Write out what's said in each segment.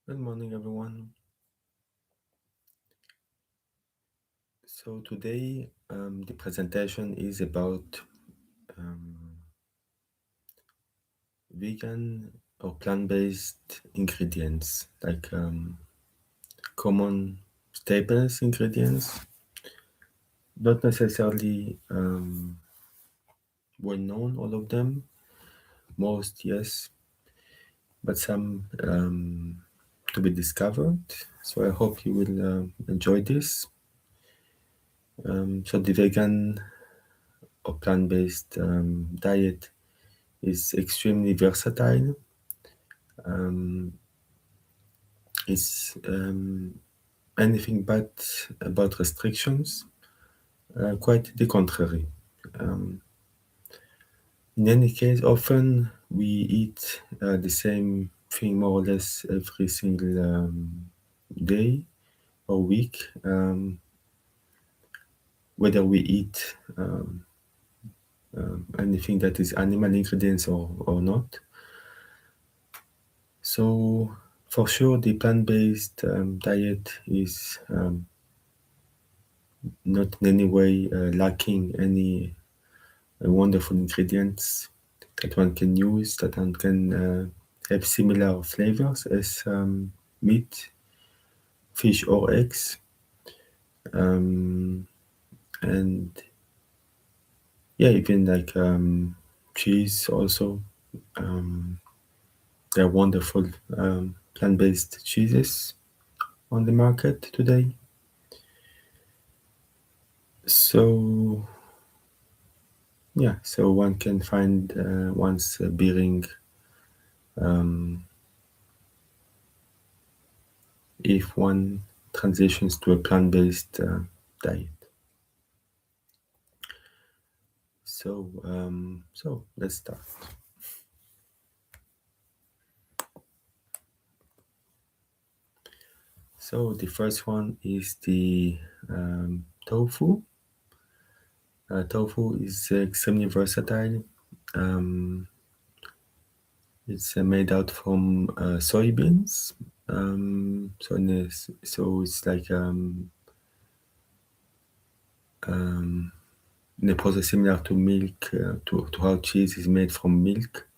Good morning, everyone. So today, the presentation is about um, vegan or plant-based ingredients, like common staples ingredients, not necessarily well known, all of them. Most, yes, but some to be discovered. So I hope you will enjoy this. So the vegan or plant-based diet is extremely versatile. Um, it's anything but about restrictions, quite the contrary. Um, in any case, often we eat the same thing more or less every single day or week, whether we eat anything that is animal ingredients or not. So, for sure, the plant-based diet is not in any way lacking any wonderful ingredients that one can use, that one can have similar flavors as meat, fish, or eggs. Um, and yeah, even like cheese also. Um, there are wonderful plant-based cheeses on the market today. So yeah, so one can find one's bearing if one transitions to a plant-based diet. So let's start. So the first one is the tofu. Tofu is extremely versatile. Um, it's made out from soybeans. So it's like in a process similar to milk, to how cheese is made from milk.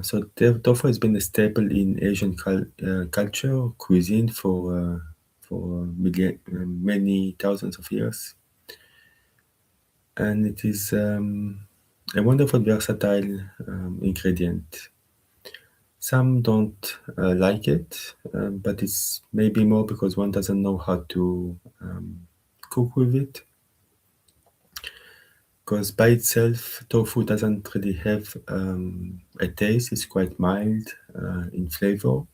So tofu has been a staple in Asian culture, cuisine for many thousands of years, and it is a wonderful, versatile ingredient. Some don't like it, but it's maybe more because one doesn't know how to cook with it. Because by itself, tofu doesn't really have a taste. It's quite mild in flavor.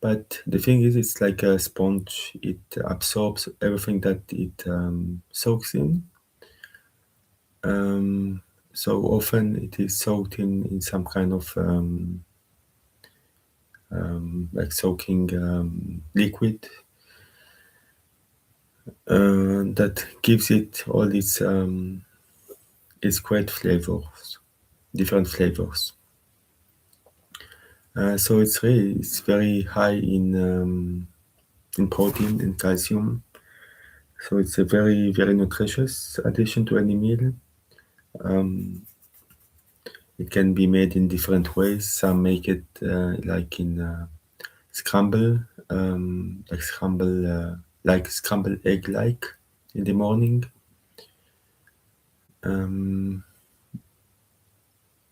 But the thing is, it's like a sponge. It absorbs everything that it soaks in. So often it is soaked in some kind of like soaking liquid that gives it all its great flavors, different flavors. So it's very high in protein and calcium. So it's a very nutritious addition to any meal. It can be made in different ways. Some make it like in scramble, like scrambled egg, like in the morning.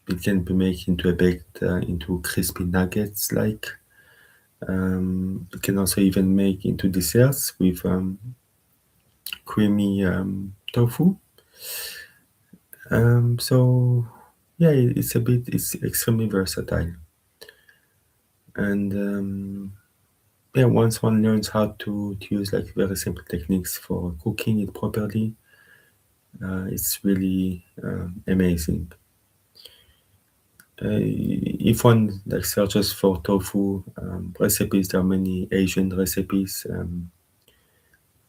It can be made into a baked into crispy nuggets, like. You can also even make into desserts with creamy tofu. So yeah, it's extremely versatile, and yeah, once one learns how to use like very simple techniques for cooking it properly, it's really amazing. If one like searches for tofu recipes, there are many Asian recipes.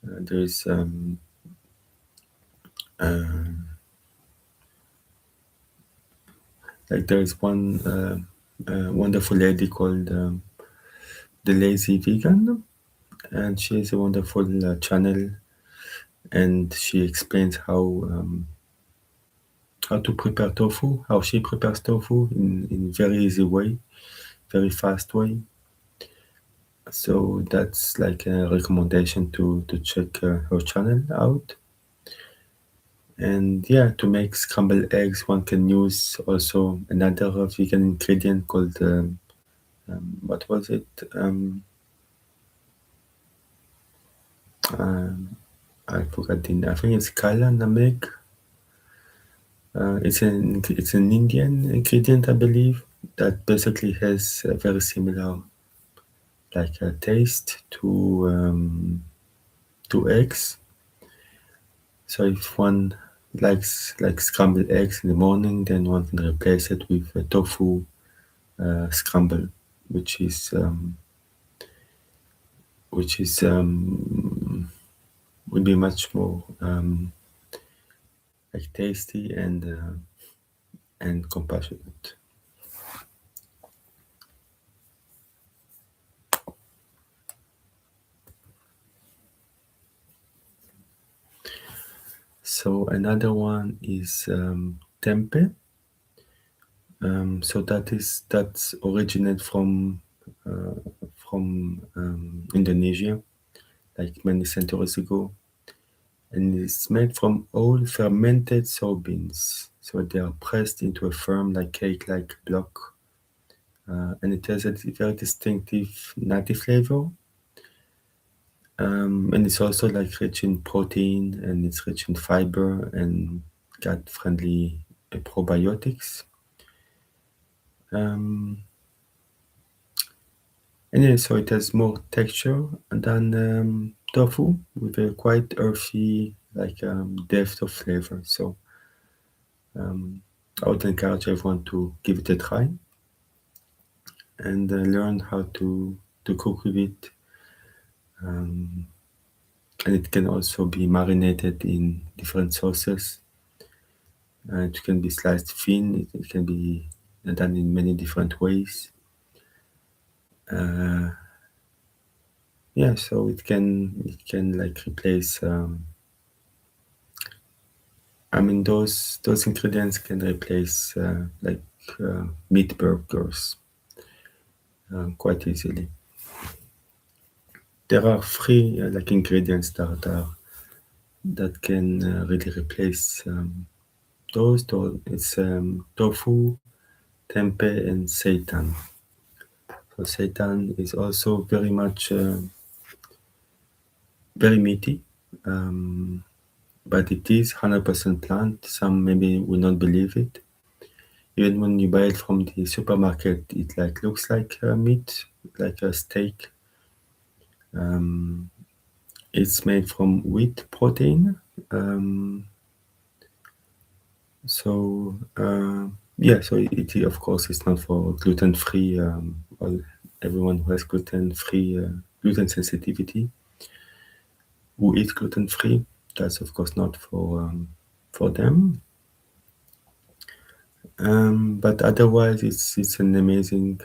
There's like there is one wonderful lady called The Lazy Vegan, and she has a wonderful channel, and she explains how to prepare tofu, how she prepares tofu in very easy way, very fast way. So that's like a recommendation to check her channel out. And yeah, to make scrambled eggs, one can use also another vegan ingredient called what was it? Um, I forgot the name. I think it's kala namek. It's an Indian ingredient, I believe, that basically has a very similar like a taste to eggs. So if one likes like scrambled eggs in the morning, then one can replace it with a tofu scramble, which will be much more like tasty and compassionate. So another one is tempeh. So that's originated from Indonesia, like many centuries ago, and it's made from old fermented soybeans. So they are pressed into a firm, like cake-like block, and it has a very distinctive nutty flavor. And it's also like rich in protein, and it's rich in fiber and gut-friendly probiotics. Um, And yeah, so it has more texture than tofu with a quite earthy, like depth of flavor. So I would encourage everyone to give it a try and learn how to cook with it. And it can also be marinated in different sauces. It can be sliced thin. It can be done in many different ways. Yeah, so it can like replace. I mean, those ingredients can replace like meat burgers quite easily. There are three like ingredients that can really replace those. It's tofu, tempeh, and seitan. So seitan is also very much very meaty, um, but it is 100% plant. Some maybe will not believe it. Even when you buy it from the supermarket, it like looks like meat, like a steak. Um, it's made from wheat protein. Um, so it of course it's not for gluten free. Well, everyone who has gluten free, gluten sensitivity, who eat gluten free, that's of course not for them. But otherwise, it's an amazing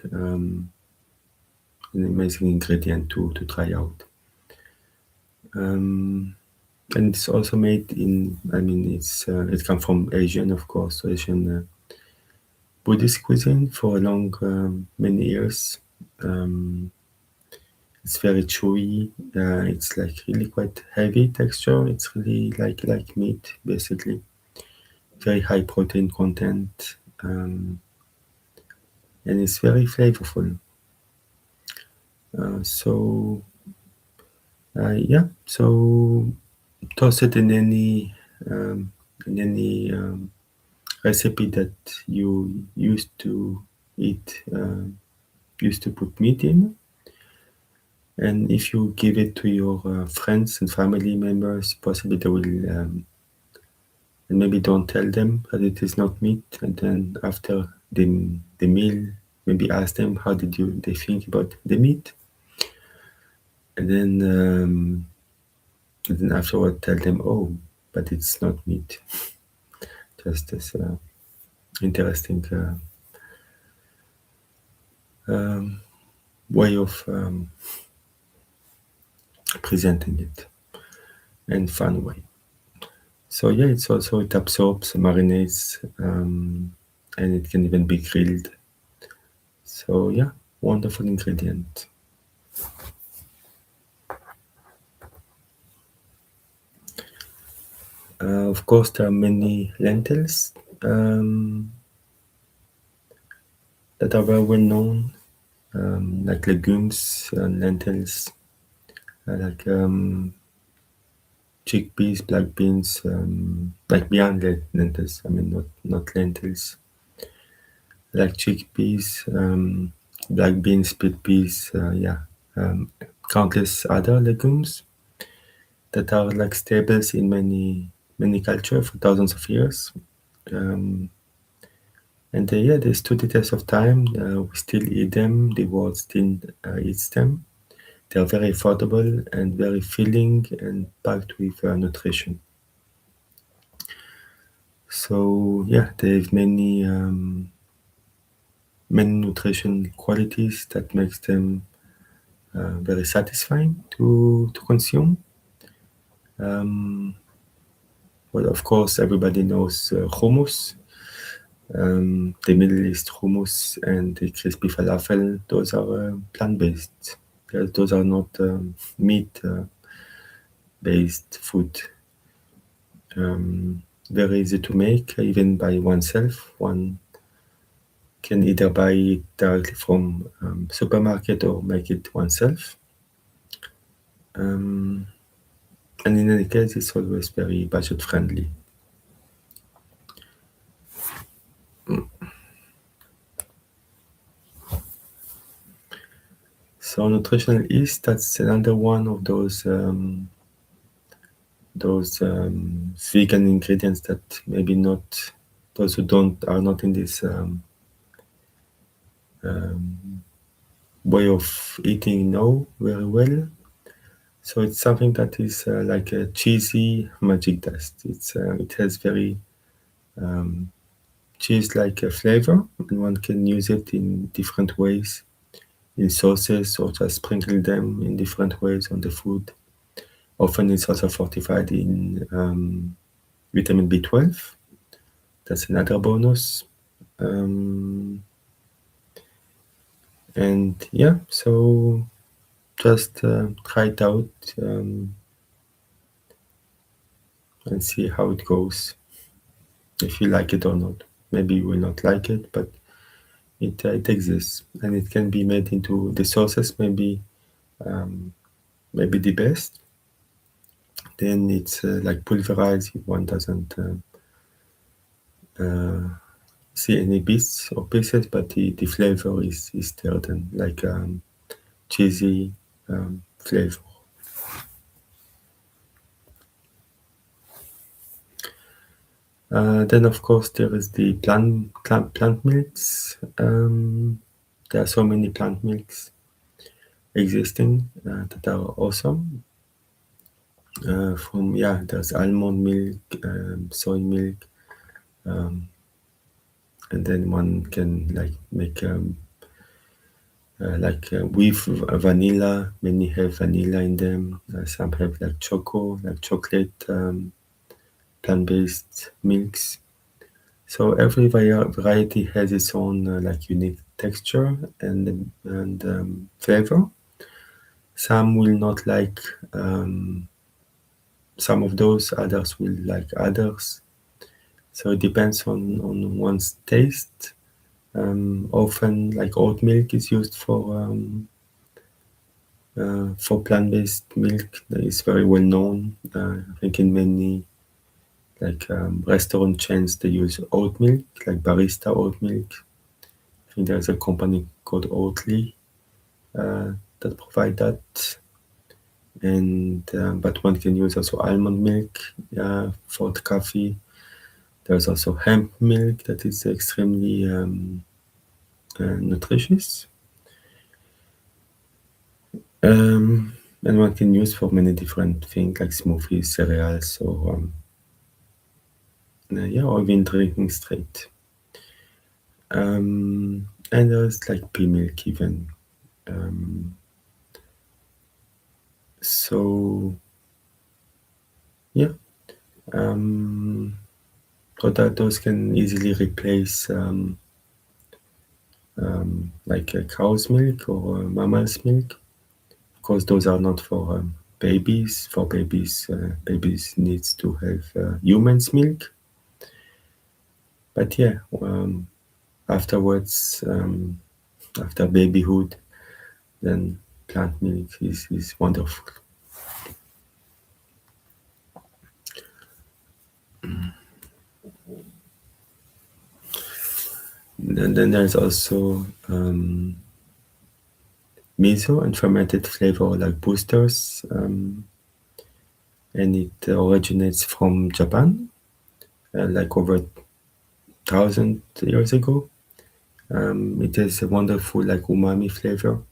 ingredient to try out. And it's also made in. I mean, it comes from Asian, of course, so Asian Buddhist cuisine for a long many years. Um, it's very chewy. It's like really quite heavy texture. It's really like meat, basically. Very high protein content, and it's very flavorful. Yeah. So toss it um, in any recipe that you eat used to put meat in, and if you give it to your friends and family members, possibly they will and maybe don't tell them that it is not meat, and then after the meal, maybe ask them how did you they think about the meat, and then afterward tell them, oh, but it's not meat. Just as interesting way of presenting it and fun way. So yeah, it's also it absorbs, marinates, and it can even be grilled. So yeah, wonderful ingredient. Of course, there are many lentils that are very well known, like legumes and lentils, like chickpeas, black beans, like beyond lentils. I mean, not lentils, like chickpeas, black beans, split peas. Yeah, countless other legumes that are like staples in many culture for thousands of years. Um, and yeah, they stood the test of time. We still eat them. The world still eats them. They are very affordable and very filling and packed with nutrition. So yeah, they have many nutrition qualities that makes them very satisfying to consume. Um, well, of course, everybody knows hummus, the Middle East hummus and the crispy falafel. Those are plant-based. Those are not meat-based food. Very easy to make, even by oneself. One can either buy it directly from supermarket or make it oneself. Um, and in any case, it's always very budget friendly. So nutritional yeast, that's another one of those vegan ingredients that maybe not those who don't are not in this um, way of eating know very well. So it's something that is like a cheesy magic dust. It has very cheese-like flavor, and one can use it in different ways, in sauces or just sprinkle them in different ways on the food. Often it's also fortified in vitamin B12. That's another bonus. Um, and yeah, so just try it out and see how it goes. If you like it or not. Maybe you will not like it, but it exists and it can be made into the sauces. Maybe the best. Then it's like pulverized. If one doesn't see any bits or pieces, but the flavor is there. Then like cheesy flavor. Then of course there is the plant milks. There are so many plant milks existing that are awesome. There's almond milk, soy milk, and then one can like make with vanilla. Many have vanilla in them. Some have like chocolate, plant-based milks. So every variety has its own like unique texture and flavor. Some will not like some of those. Others will like others. So it depends on one's taste. Often, like oat milk is used for plant-based milk. That is very well known. I think in many like restaurant chains they use oat milk, like barista oat milk. I think there's a company called Oatly that provide that. And but one can use also almond milk for the coffee. There's also hemp milk that is extremely nutritious. And one can use for many different things like smoothies, cereals, or even drinking straight. And there's like pea milk even. Um, so yeah, um, so that those can easily replace like a cow's milk or mammal's milk. Of course, those are not for babies. For babies, babies needs to have human's milk. But yeah, afterwards, after babyhood, then plant milk is wonderful. And then there's also miso and fermented flavor like boosters, and it originates from Japan, like over 1,000 years ago. It has a wonderful like umami flavor,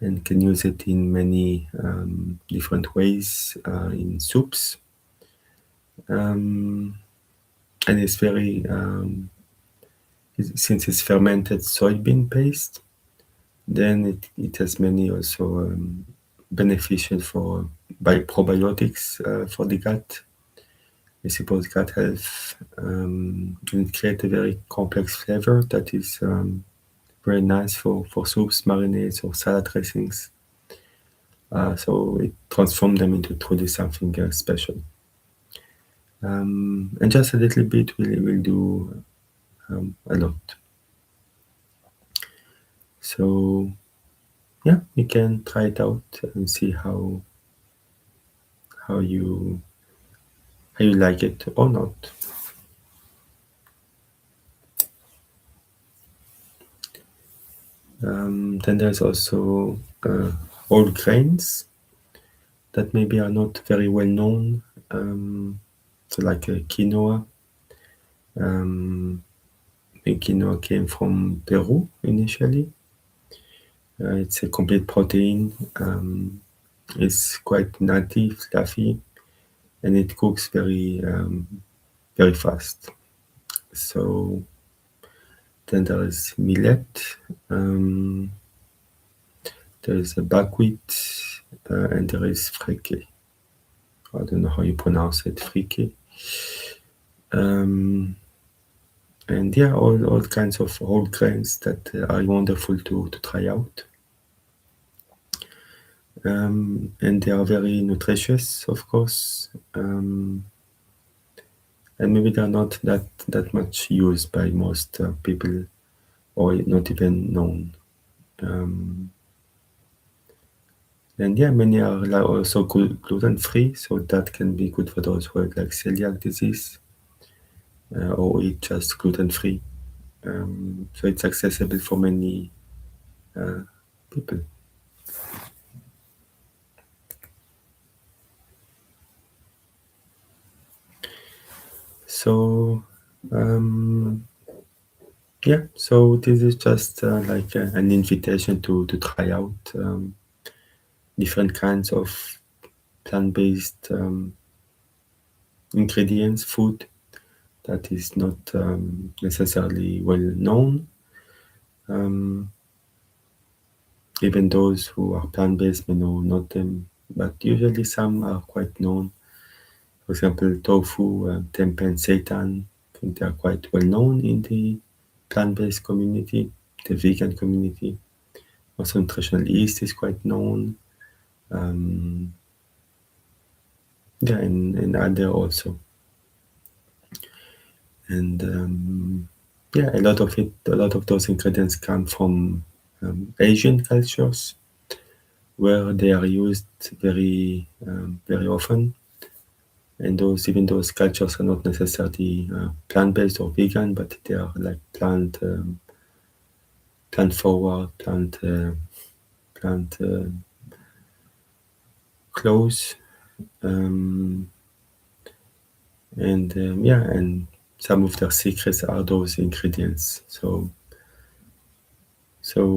and can use it in many different ways in soups. Um, and it's very since it's fermented soybean paste, then it has many also beneficial for by probiotics for the gut. I suppose gut health, and it creates a very complex flavor that is very nice for soups, marinades, or salad dressings. So it transforms them into truly something special. And just a little bit will do a lot. So yeah, you can try it out and see how you how you like it or not. Then there's also whole grains that maybe are not very well known. So like quinoa. Um, quinoa came from Peru initially. It's a complete protein. It's quite nutty, fluffy, and it cooks very fast. So then there is millet. There is a buckwheat, and there is frike. I don't know how you pronounce it, frike. Um, and yeah, all kinds of whole grains that are wonderful to try out. And they are very nutritious, of course. And maybe they're not that much used by most people, or not even known. Um, and yeah, many are also gluten free, so that can be good for those who have like celiac disease or eat just gluten free. So it's accessible for many uh, people. So um, yeah, so this is just like an invitation to try out different kinds of plant-based ingredients, food that is not necessarily well known. Um, Even those who are plant-based may not them, but usually some are quite known. For example, tofu, tempeh, and seitan. I think they are quite well known in the plant-based community, the vegan community. Also, nutritional yeast is quite known. Um, yeah, and other also. And yeah, a lot of those ingredients come from Asian cultures where they are used very often. And even those cultures are not necessarily plant-based or vegan, but they are like plant forward, plant close, um, and yeah, and some of their secrets are those ingredients. So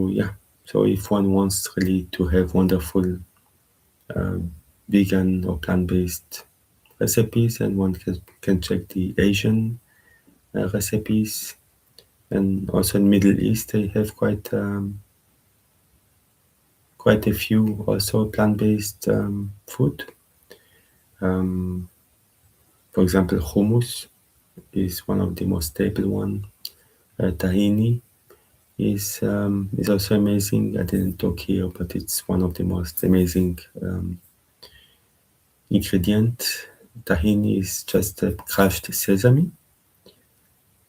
yeah, so if one wants really to have wonderful vegan or plant-based recipes, and one can check the Asian recipes, and also in Middle East they have quite quite a few also plant-based food. Um, for example, hummus is one of the most staple one. Tahini is also amazing. I didn't talk here, but it's one of the most amazing ingredient. Tahini is just crushed sesame,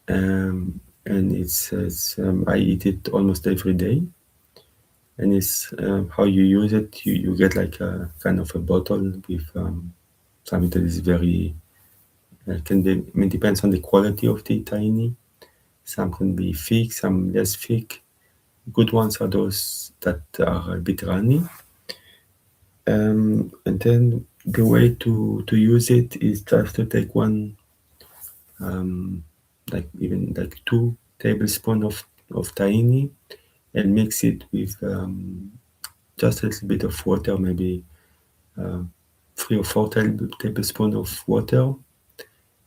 and I eat it almost every day. And it's how you use it. You get like a kind of a bottle with something that is very can be. I mean, depends on the quality of the tahini. Some can be thick, some less thick. Good ones are those that are a bit runny. And then the way to use it is just to take one, like even like 2 tablespoons of tahini and mix it with just a little bit of water, maybe 3 or 4 tablespoons of water.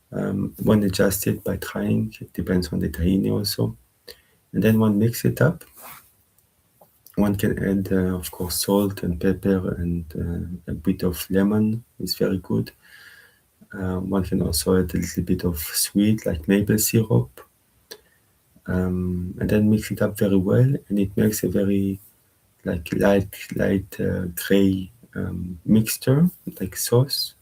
One adjusts it by trying, it depends on the tahini also. And then one mix it up. One can add, of course, salt and pepper and a bit of lemon is very good. One can also add a little bit of sweet, like maple syrup, and then mix it up very well, and it makes a very like light gray mixture, like sauce,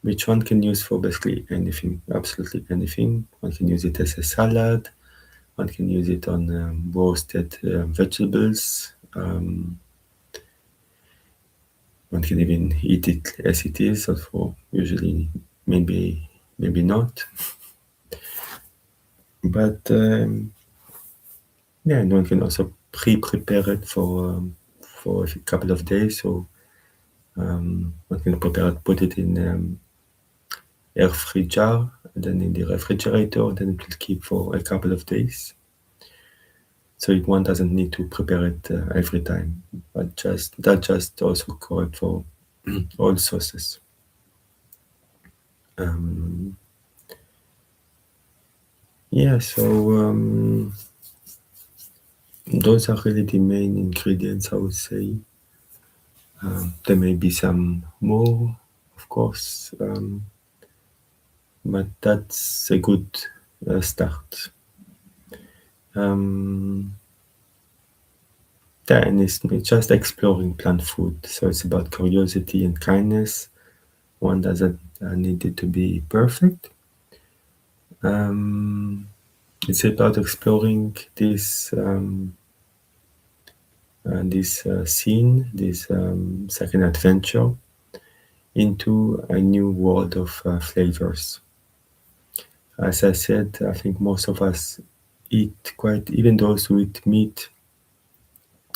which one can use for basically anything, absolutely anything. One can use it as a salad. One can use it on roasted vegetables. One can even eat it as it is, or usually maybe not. But yeah, and one can also pre-prepare it for a couple of days. So one can prepare it, put it in air free jar, and then in the refrigerator. Then it will keep for a couple of days. So one doesn't need to prepare it every time, but that just also correct for all sauces. Yeah, so those are really the main ingredients, I would say. There may be some more, of course, but that's a good start. Yeah, and it's just exploring plant food. So it's about curiosity and kindness. One doesn't need it to be perfect. It's about exploring this scene, this second adventure into a new world of flavors. As I said, I think most of us eat quite, even those who eat meat,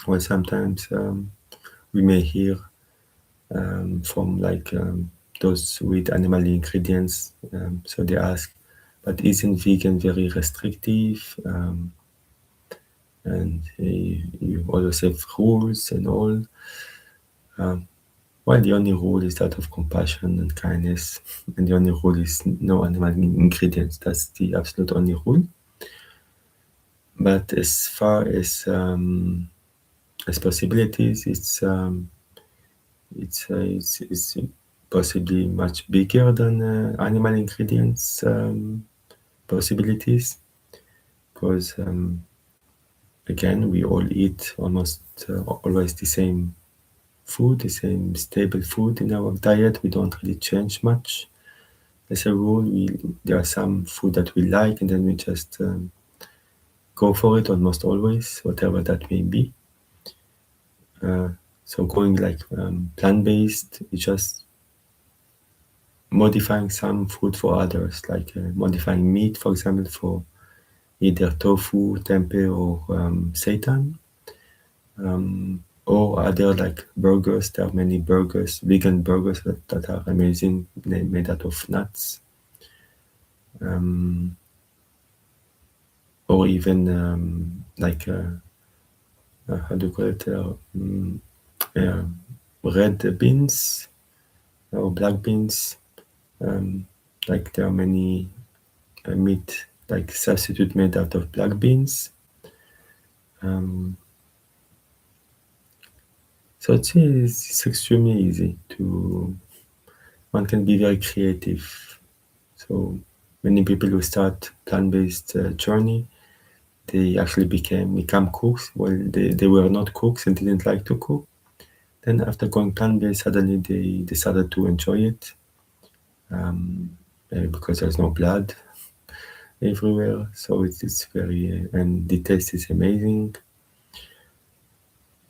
or sometimes we may hear from like those with animal ingredients. So they ask, but isn't vegan very restrictive? And you always have rules and all. Well, the only rule is that of compassion and kindness, and the only rule is no animal ingredients. That's the absolute only rule. But as far as possibilities, it's possibly much bigger than animal ingredients possibilities, because again, we all eat almost always the same food, the same stable food in our diet. We don't really change much. As a rule, there are some food that we like, and then we just go for it almost always, whatever that may be. So going like plant-based is just modifying some food for others, like modifying meat, for example, for either tofu, tempeh, or seitan. Or other like burgers. There are many burgers, vegan burgers that are amazing, made out of nuts. Or even like how do you call it? Red beans or black beans. Like there are many meat like substitute made out of black beans. So it's extremely easy to, one can be very creative. So many people who start plant-based journey, they actually become cooks. Well, they were not cooks and didn't like to cook. Then after going plant-based, suddenly they decided to enjoy it, because there's no blood everywhere. So it's very, and the taste is amazing.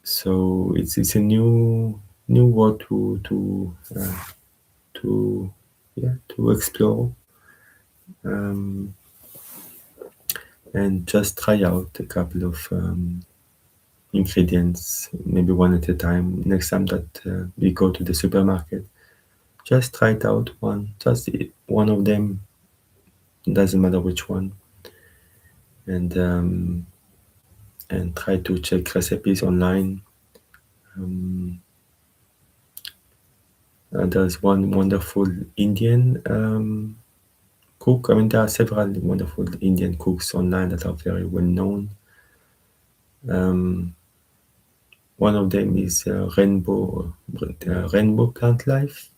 So it's a new world to yeah, to explore, um, and just try out a couple of ingredients, maybe one at a time. Next time that we go to the supermarket, just try it out one, just one of them, doesn't matter which one, and try to check recipes online. Um, there's one wonderful Indian cook. I mean, there are several wonderful Indian cooks online that are very well known. Um, One of them is Rainbow Plant Life.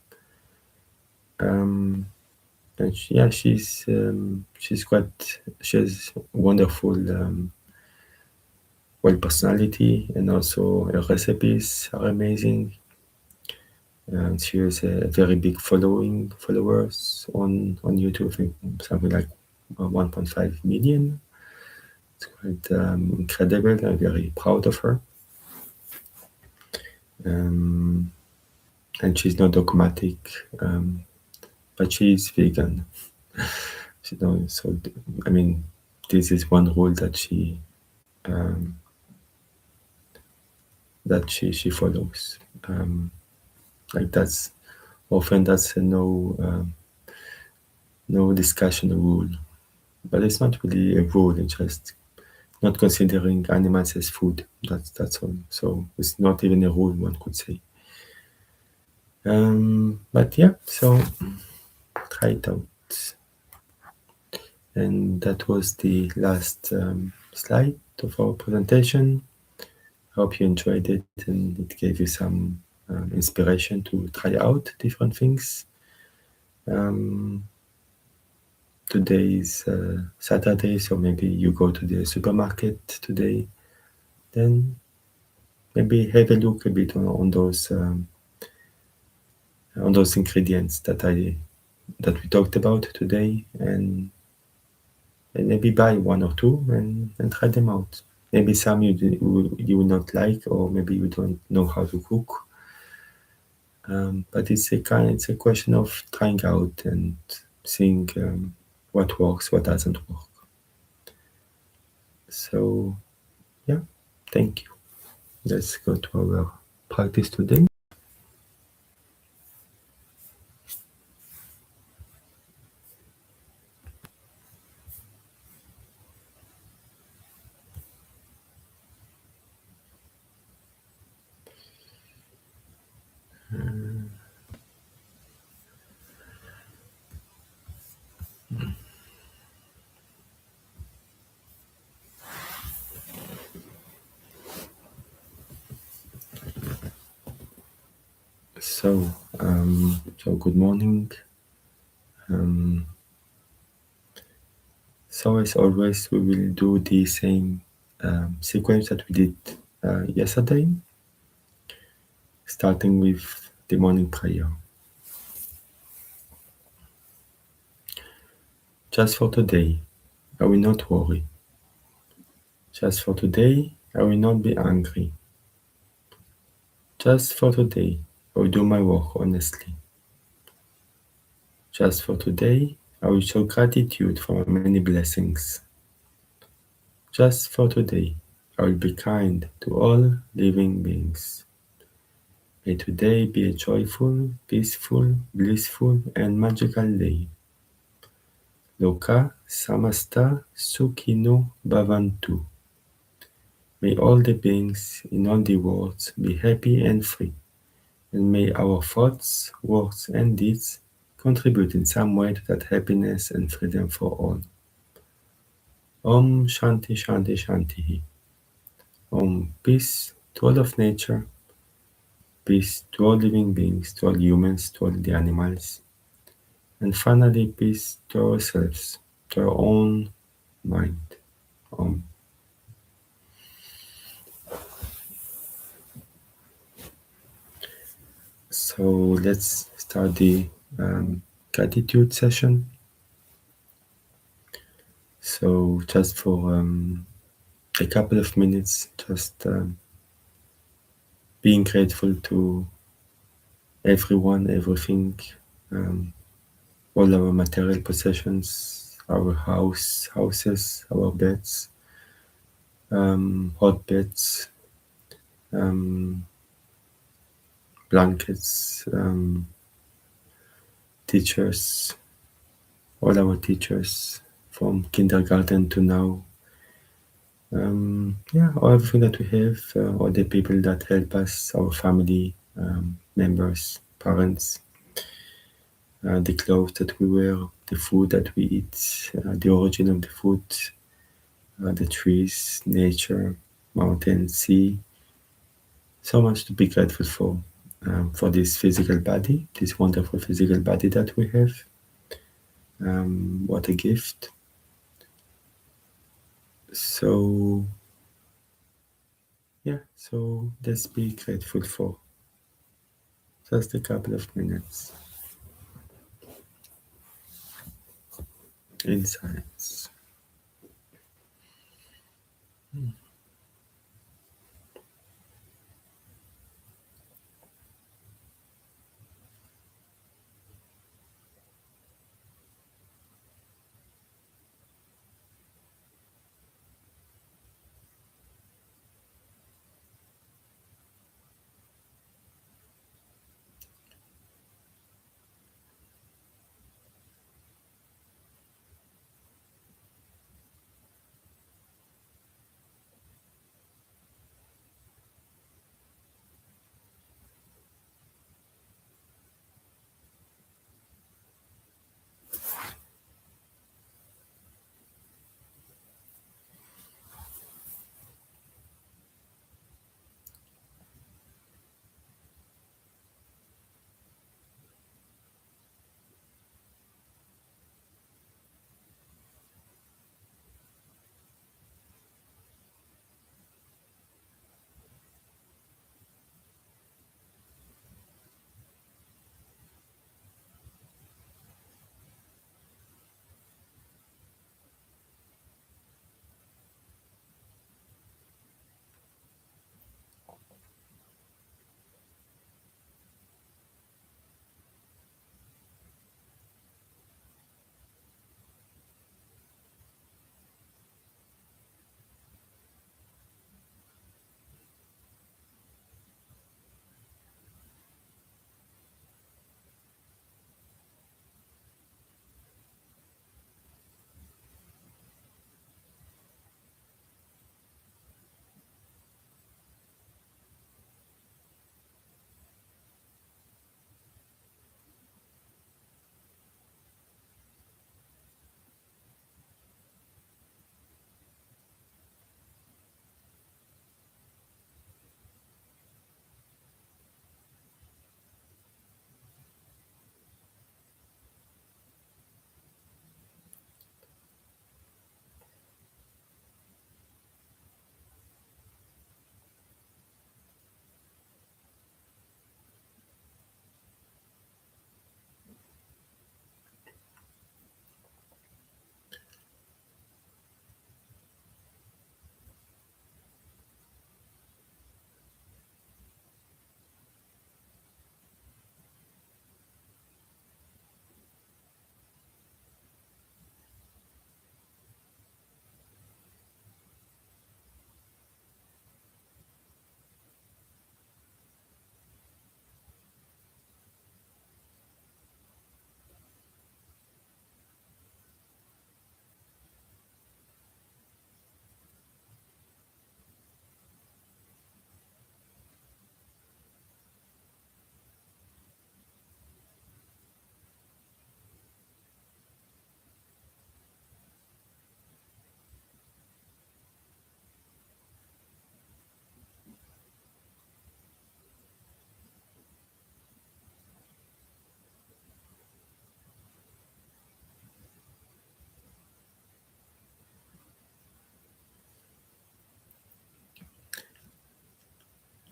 Um, and yeah, she's quite, she has wonderful, well, personality, and also her recipes are amazing. And she has a very big followers on YouTube. I think something like 1.5 million. It's quite incredible. I'm very proud of her. Um, and she's not dogmatic, but she's vegan. So I mean, this is one rule um, that she follows. Like that's often that's a no discussion rule, but it's not really a rule. It's just not considering animals as food. That's all. So it's not even a rule, one could say. But yeah, so try it out. And that was the last slide of our presentation. Hope you enjoyed it and it gave you some inspiration to try out different things. Um, Today is Saturday, so maybe you go to the supermarket today. Then maybe have a look a bit on those ingredients that we talked about today, and maybe buy one or two and try them out. Maybe some you will not like, or maybe you don't know how to cook. But it's a question of trying out and seeing what works, what doesn't work. So yeah, thank you. Let's go to our practice today. So good morning. Um, so as always, we will do the same sequence that we did yesterday, starting with the morning prayer. Just for today, I will not worry. Just for today, I will not be angry. Just for today, I will do my work honestly. Just for today, I will show gratitude for my many blessings. Just for today, I will be kind to all living beings. May today be a joyful, peaceful, blissful, and magical day. Loka samasta sukhino bhavantu. May all the beings in all the worlds be happy and free, and may our thoughts, words, and deeds contribute in some way to that happiness and freedom for all. Om Shanti Shanti Shanti. Om peace to all of nature. peace to all living beings, to all humans, to all the animals, and finally peace to ourselves, to our own mind. Um, so let's start the gratitude session. So just for a couple of minutes, just being grateful to everyone, everything, um, all our material possessions, our houses, our beds, hot beds, um, blankets, teachers, all our teachers from kindergarten to now. Yeah, everything that we have, all the people that help us, our family members, parents, the clothes that we wear, the food that we eat, the origin of the food, the trees, nature, mountain, sea. So much to be grateful for this physical body, this wonderful physical body that we have. What a gift. So, yeah, so let's be grateful for just a couple of minutes in silence.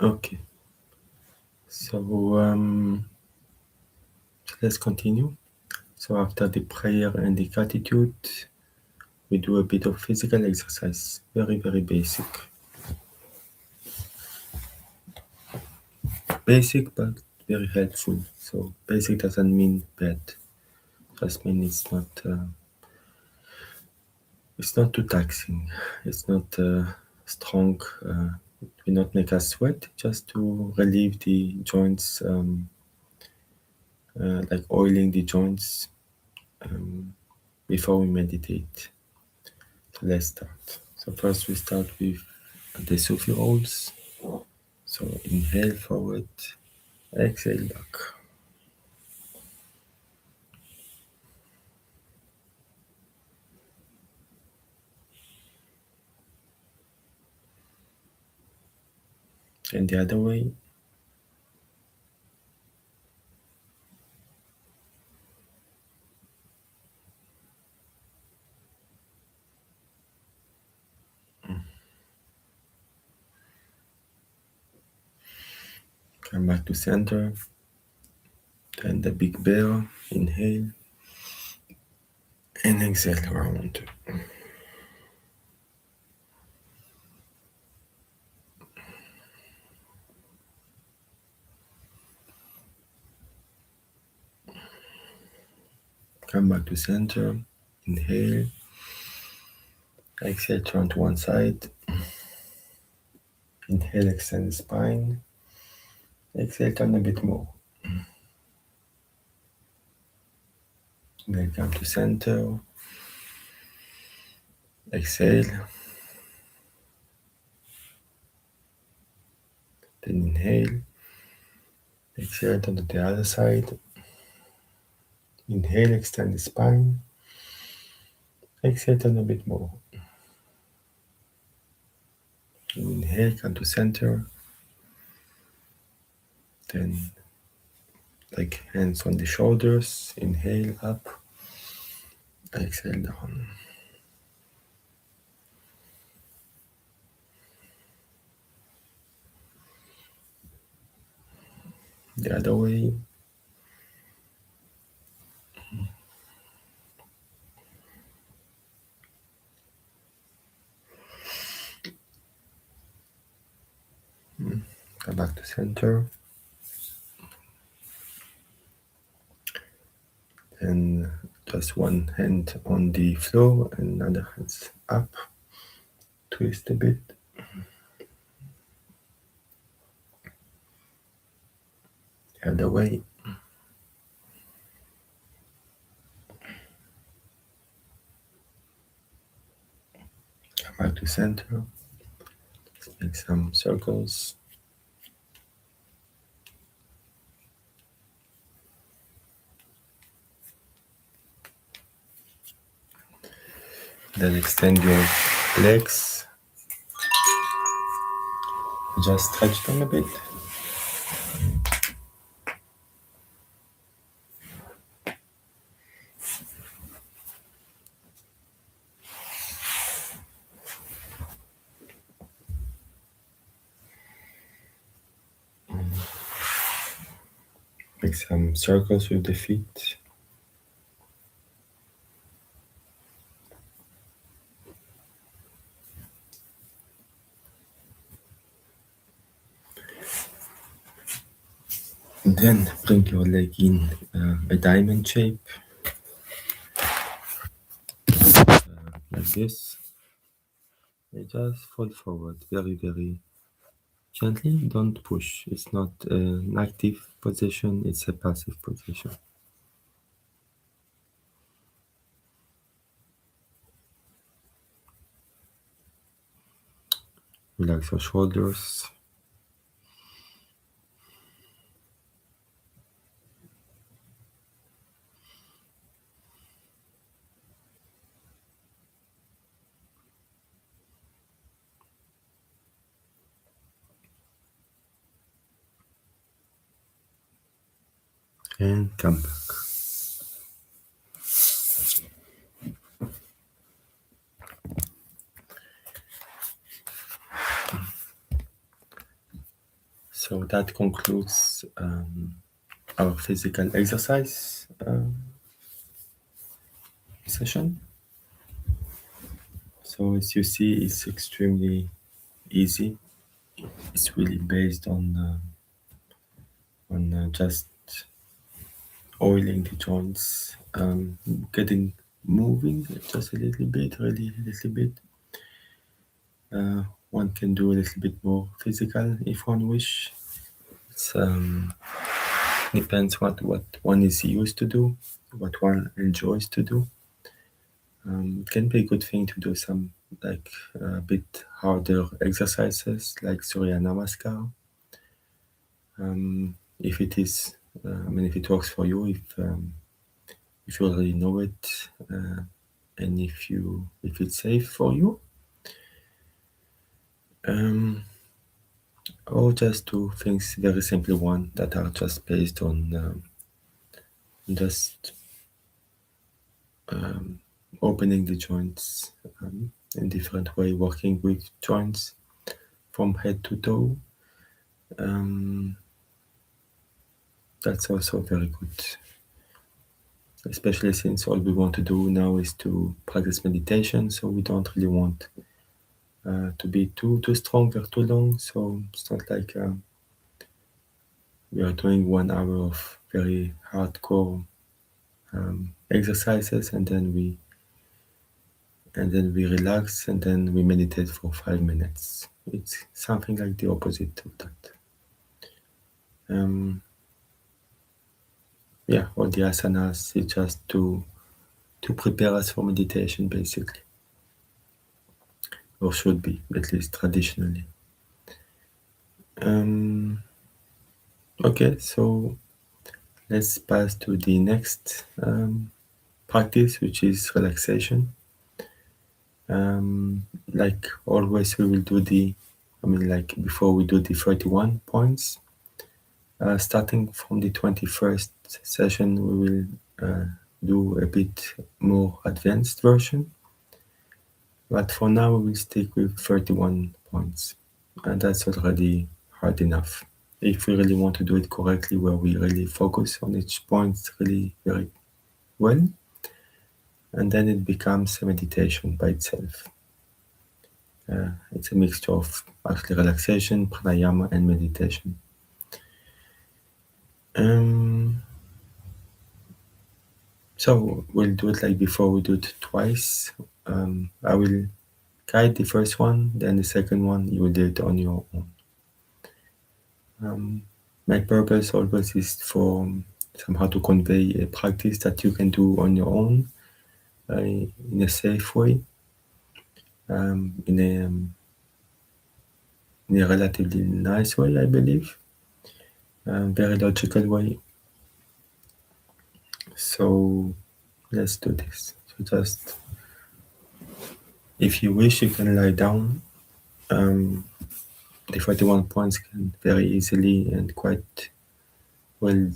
Okay, so let's continue. So after the prayer and the gratitude, we do a bit of physical exercise, very, very basic. Basic, but very helpful. So basic doesn't mean bad. Just mean it's not too taxing. It's not strong. It will not make us sweat. Just to relieve the joints, like oiling the joints before we meditate. So let's start. So first we start with the Sufi rolls. So inhale forward, exhale back. And the other way. Come back to center. Then the big bear. Inhale and exhale round. Come back to center. Inhale. Exhale, turn to one side. Inhale, extend the spine. Exhale, turn a bit more. Then come to center. Exhale. Then inhale. Exhale, turn to the other side. Inhale, extend the spine. Exhale, turn a bit more. Inhale, come to center. Then, like hands on the shoulders. Inhale, up. Exhale, down. The other way. Come back to center. Then just one hand on the floor and another hand up. Twist a bit. The other way. Come back to center. Let's make some circles. Then extend your legs. Just stretch them a bit. Make some circles with the feet. Then bring your leg in a diamond shape, like this. And just fall forward very, very gently. Don't push. It's not an active position, it's a passive position. Relax your shoulders. And come back. So that concludes our physical exercise session. So as you see, it's extremely easy. It's really based on just oiling the joints, getting moving just a little bit, really a little bit. One can do a little bit more physical if one wish. It's depends what one is used to do, what one enjoys to do. It can be a good thing to do some like a bit harder exercises like Surya Namaskar. If it is, if it works for you, if you already know it, and if it's safe for you, or just do things very simple one that are just based on just opening the joints in different way, working with joints from head to toe. That's also very good, especially since all we want to do now is to practice meditation, so we don't really want to be too strong or too long. So it's not like we are doing 1 hour of very hardcore exercises and then we relax and then we meditate for 5 minutes. It's something like the opposite of that. All the asanas is just to prepare us for meditation, basically, or should be, at least traditionally. Okay, so let's pass to the next practice, which is relaxation. Like always, we will do before we do the 31 points, starting from the 21st session, we will do a bit more advanced version. But for now, we will stick with 31 points. And that's already hard enough. If we really want to do it correctly, where we really focus on each point really very well, and then it becomes a meditation by itself. It's a mixture of actually relaxation, pranayama, and meditation. So we'll do it like before. We do it twice. I will guide the first one, then the second one you will do it on your own. My purpose always is for somehow to convey a practice that you can do on your own in a safe way, in a relatively nice way, I believe, very logical way. So let's do this. So just, if you wish, you can lie down. The 41 points can very easily and quite well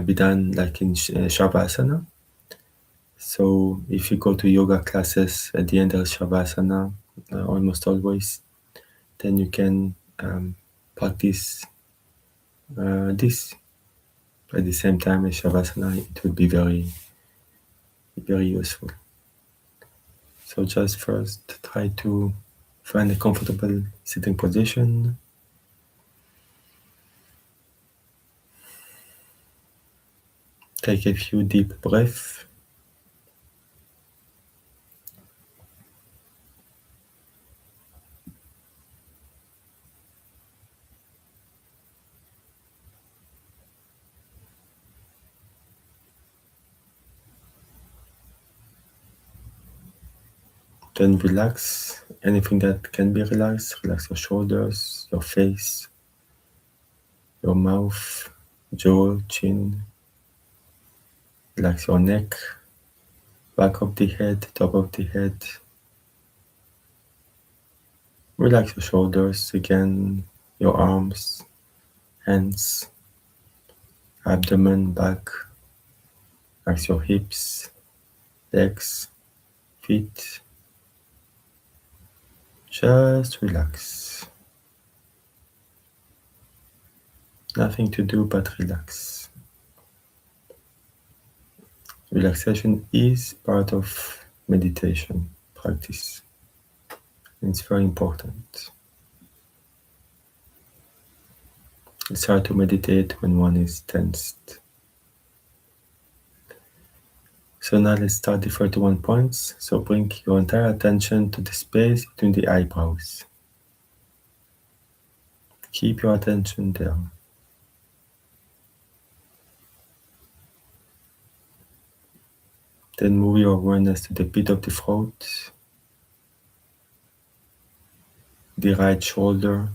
be done like in Shavasana. So if you go to yoga classes at the end of Shavasana, almost always, then you can practice this at the same time as Shavasana. It would be very, very useful. So just first try to find a comfortable sitting position. Take a few deep breaths. Then relax anything that can be relaxed. Relax your shoulders, your face, your mouth, jaw, chin. Relax your neck, back of the head, top of the head. Relax your shoulders again, your arms, hands, abdomen, back. Relax your hips, legs, feet. Just relax. Nothing to do but relax. Relaxation is part of meditation practice. It's very important. It's hard to meditate when one is tensed. So now let's start the 31 points. So bring your entire attention to the space between the eyebrows. Keep your attention there. Then move your awareness to the pit of the throat, the right shoulder,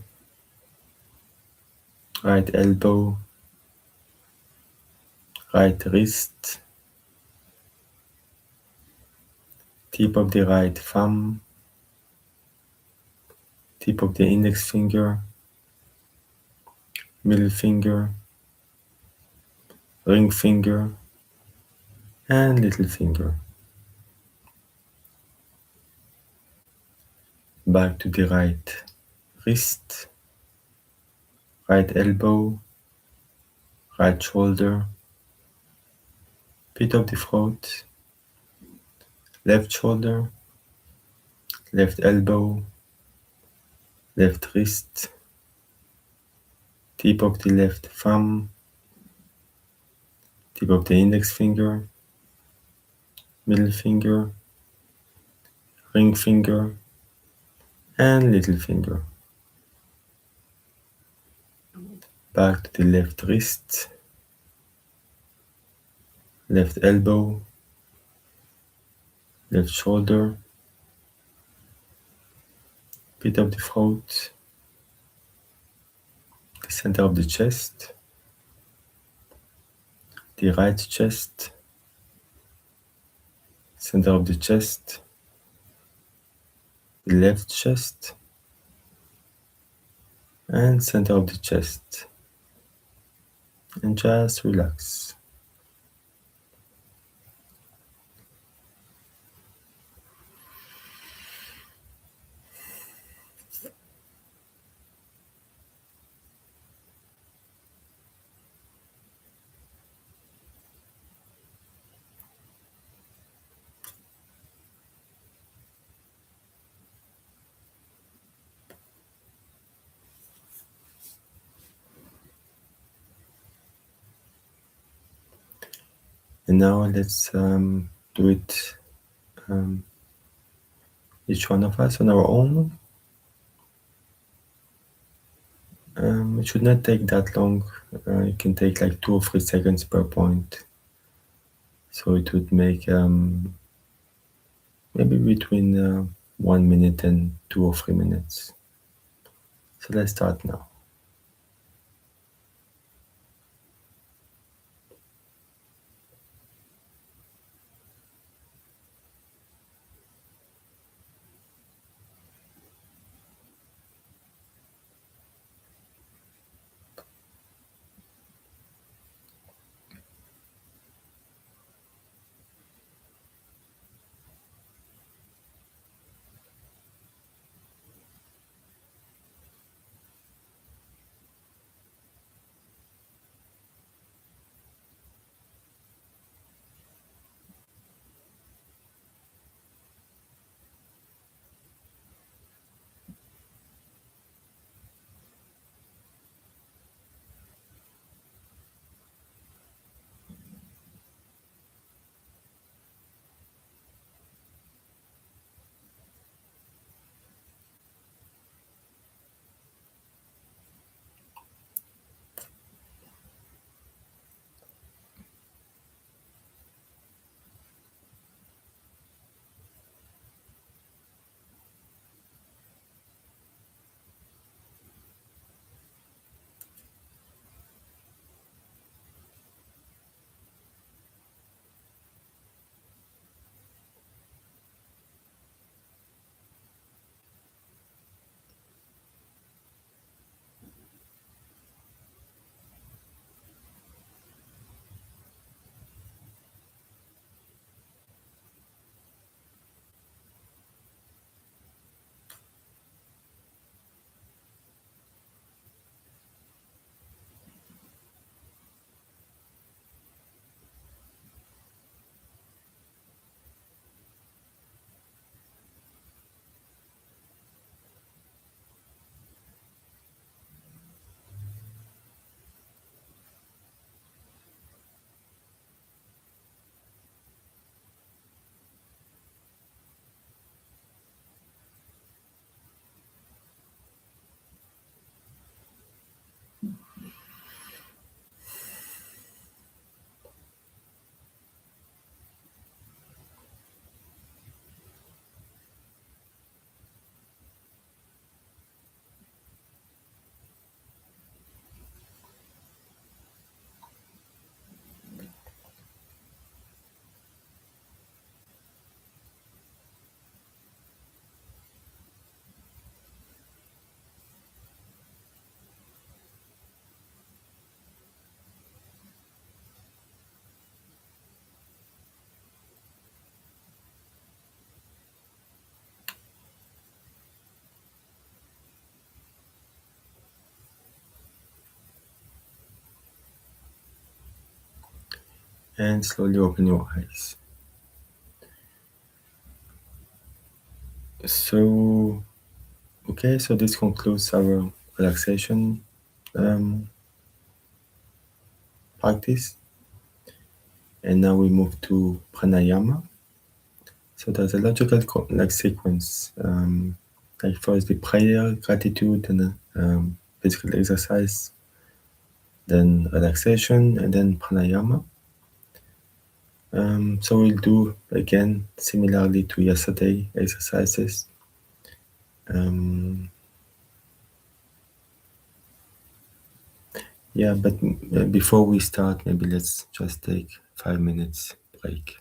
right elbow, right wrist, tip of the right thumb, tip of the index finger, middle finger, ring finger, and little finger. Back to the right wrist, right elbow, right shoulder, pit of the throat, left shoulder, left elbow, left wrist, tip of the left thumb, tip of the index finger, middle finger, ring finger, and little finger. Back to the left wrist, left elbow, left shoulder, pit of the throat, the center of the chest, the right chest, center of the chest, the left chest, and center of the chest. And just relax. And now let's do it, each one of us on our own. It should not take that long. It can take like 2 or 3 seconds per point. So it would make maybe between 1 minute and 2 or 3 minutes. So let's start now. and slowly open your eyes. So, okay, so this concludes our relaxation um, practice. And now we move to pranayama. So there's a logical like sequence, like first the prayer, gratitude, and physical exercise, then relaxation, and then pranayama. So we'll do again similarly to yesterday exercises. Um, yeah, but before we start, maybe let's just take 5 minutes break.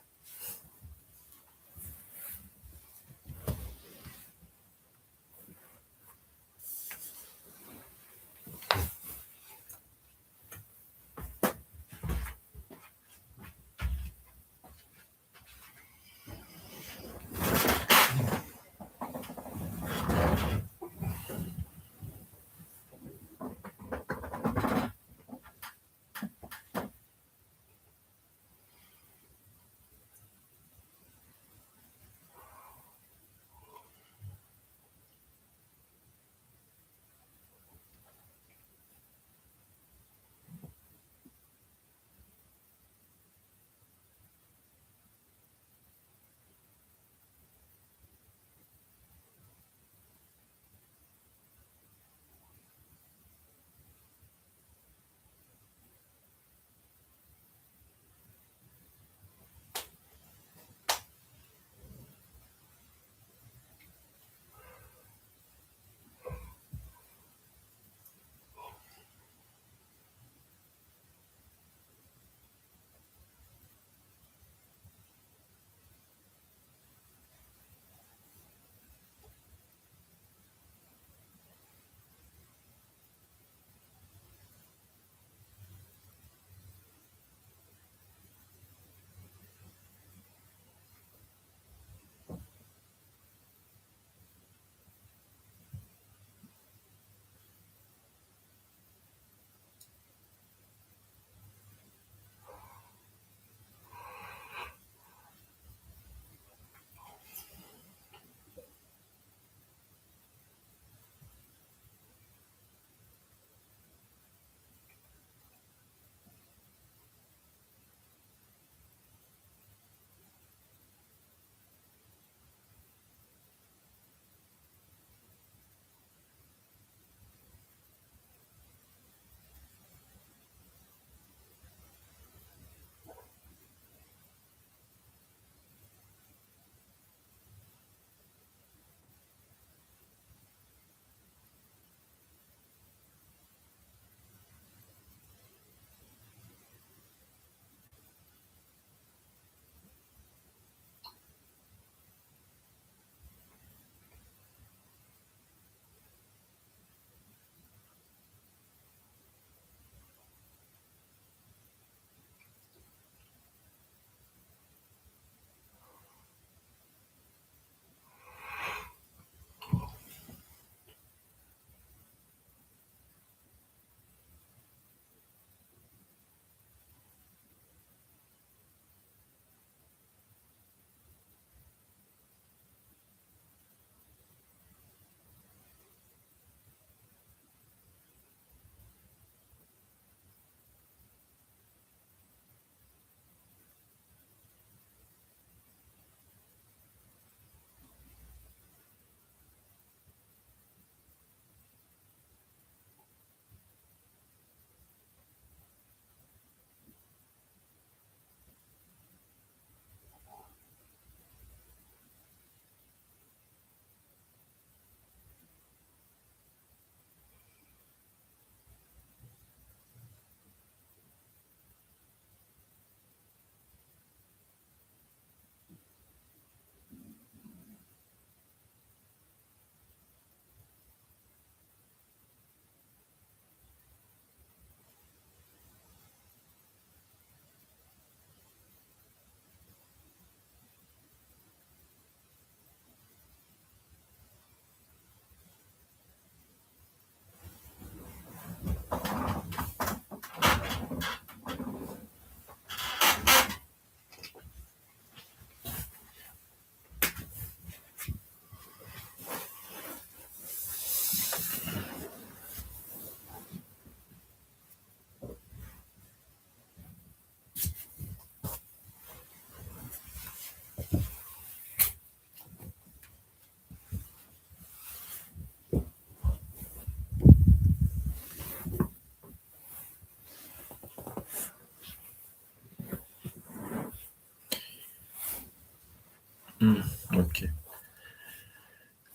Okay.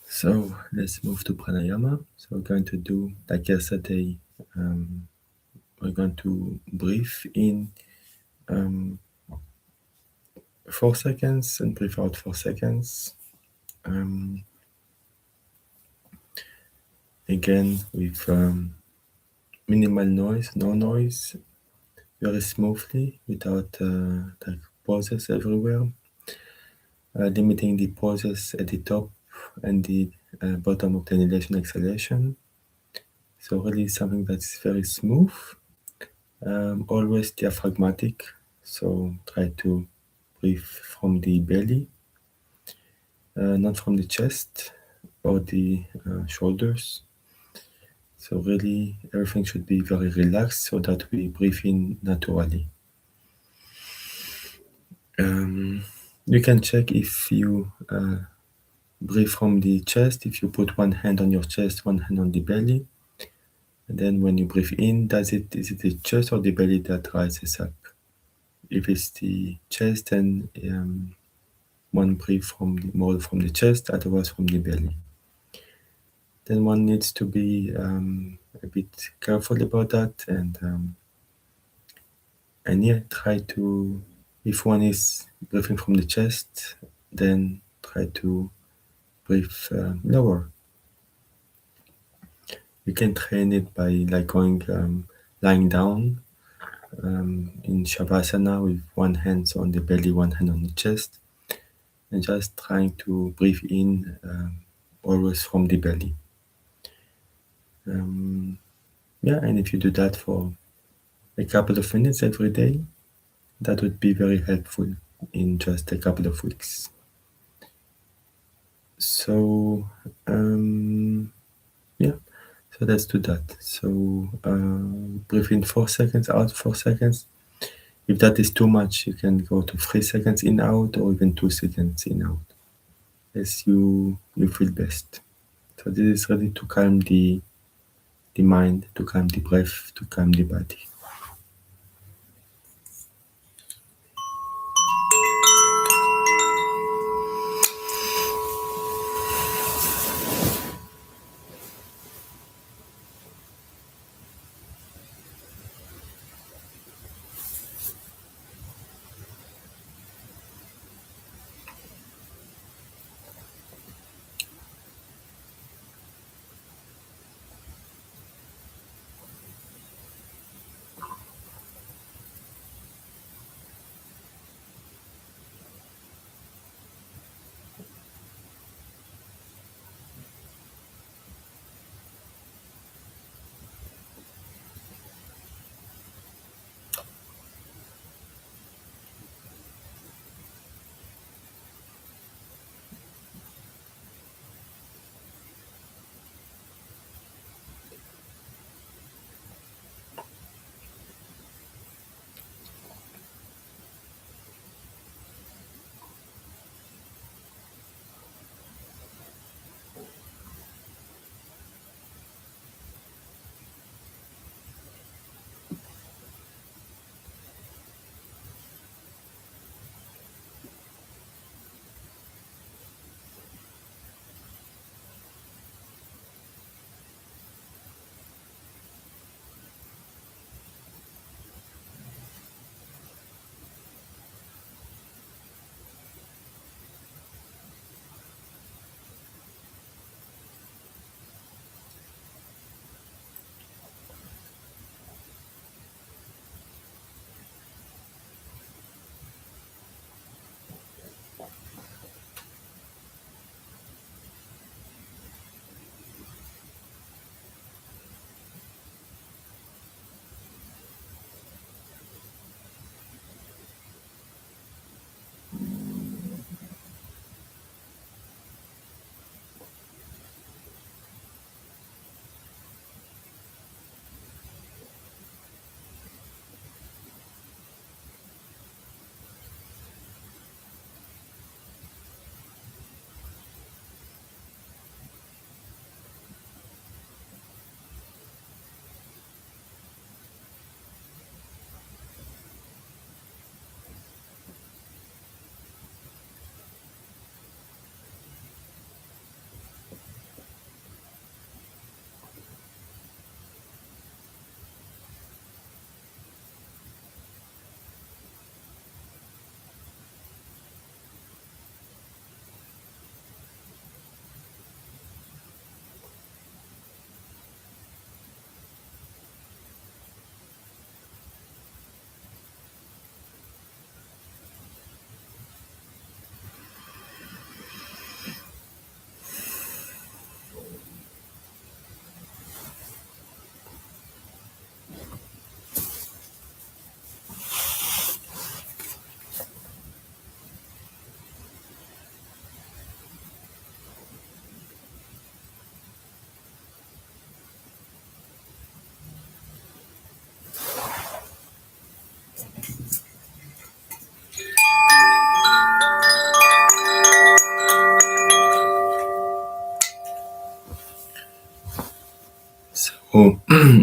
So let's move to pranayama. So we're going to do like yesterday. We're going to breathe in 4 seconds and breathe out 4 seconds. Again with minimal noise, no noise, very smoothly without like pauses everywhere. Limiting the pauses at the top and the bottom of the inhalation exhalation. So really something that's very smooth, always diaphragmatic. So try to breathe from the belly, not from the chest or the shoulders. So really everything should be very relaxed so that we breathe in naturally. You can check if you breathe from the chest, if you put one hand on your chest, one hand on the belly. And then when you breathe in, is it the chest or the belly that rises up? If it's the chest, then one breathe more from the chest, otherwise from the belly. Then one needs to be a bit careful about that, and yeah, try to, if one is breathing from the chest, then try to breathe lower. You can train it by like going lying down in shavasana with one hand on the belly, one hand on the chest, and just trying to breathe in always from the belly. Yeah, and if you do that for a couple of minutes every day, that would be very helpful in just a couple of weeks. So yeah, so let's do that. So breathe in 4 seconds, out 4 seconds. If that is too much, you can go to 3 seconds in out, or even 2 seconds in out, as you feel best. So this is ready to calm the mind, to calm the breath, to calm the body.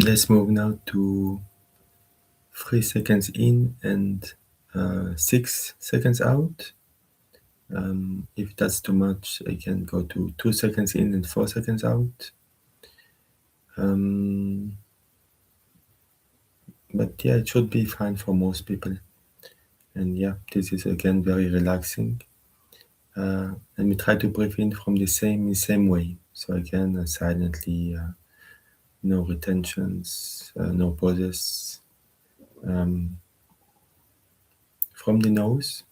Let's move now to 3 seconds in and 6 seconds out. If that's too much, I can go to 2 seconds in and 4 seconds out. But yeah, it should be fine for most people. And yeah, this is again very relaxing. And we try to breathe in from the same way. So again, silently, no retentions, no pauses. From the nose.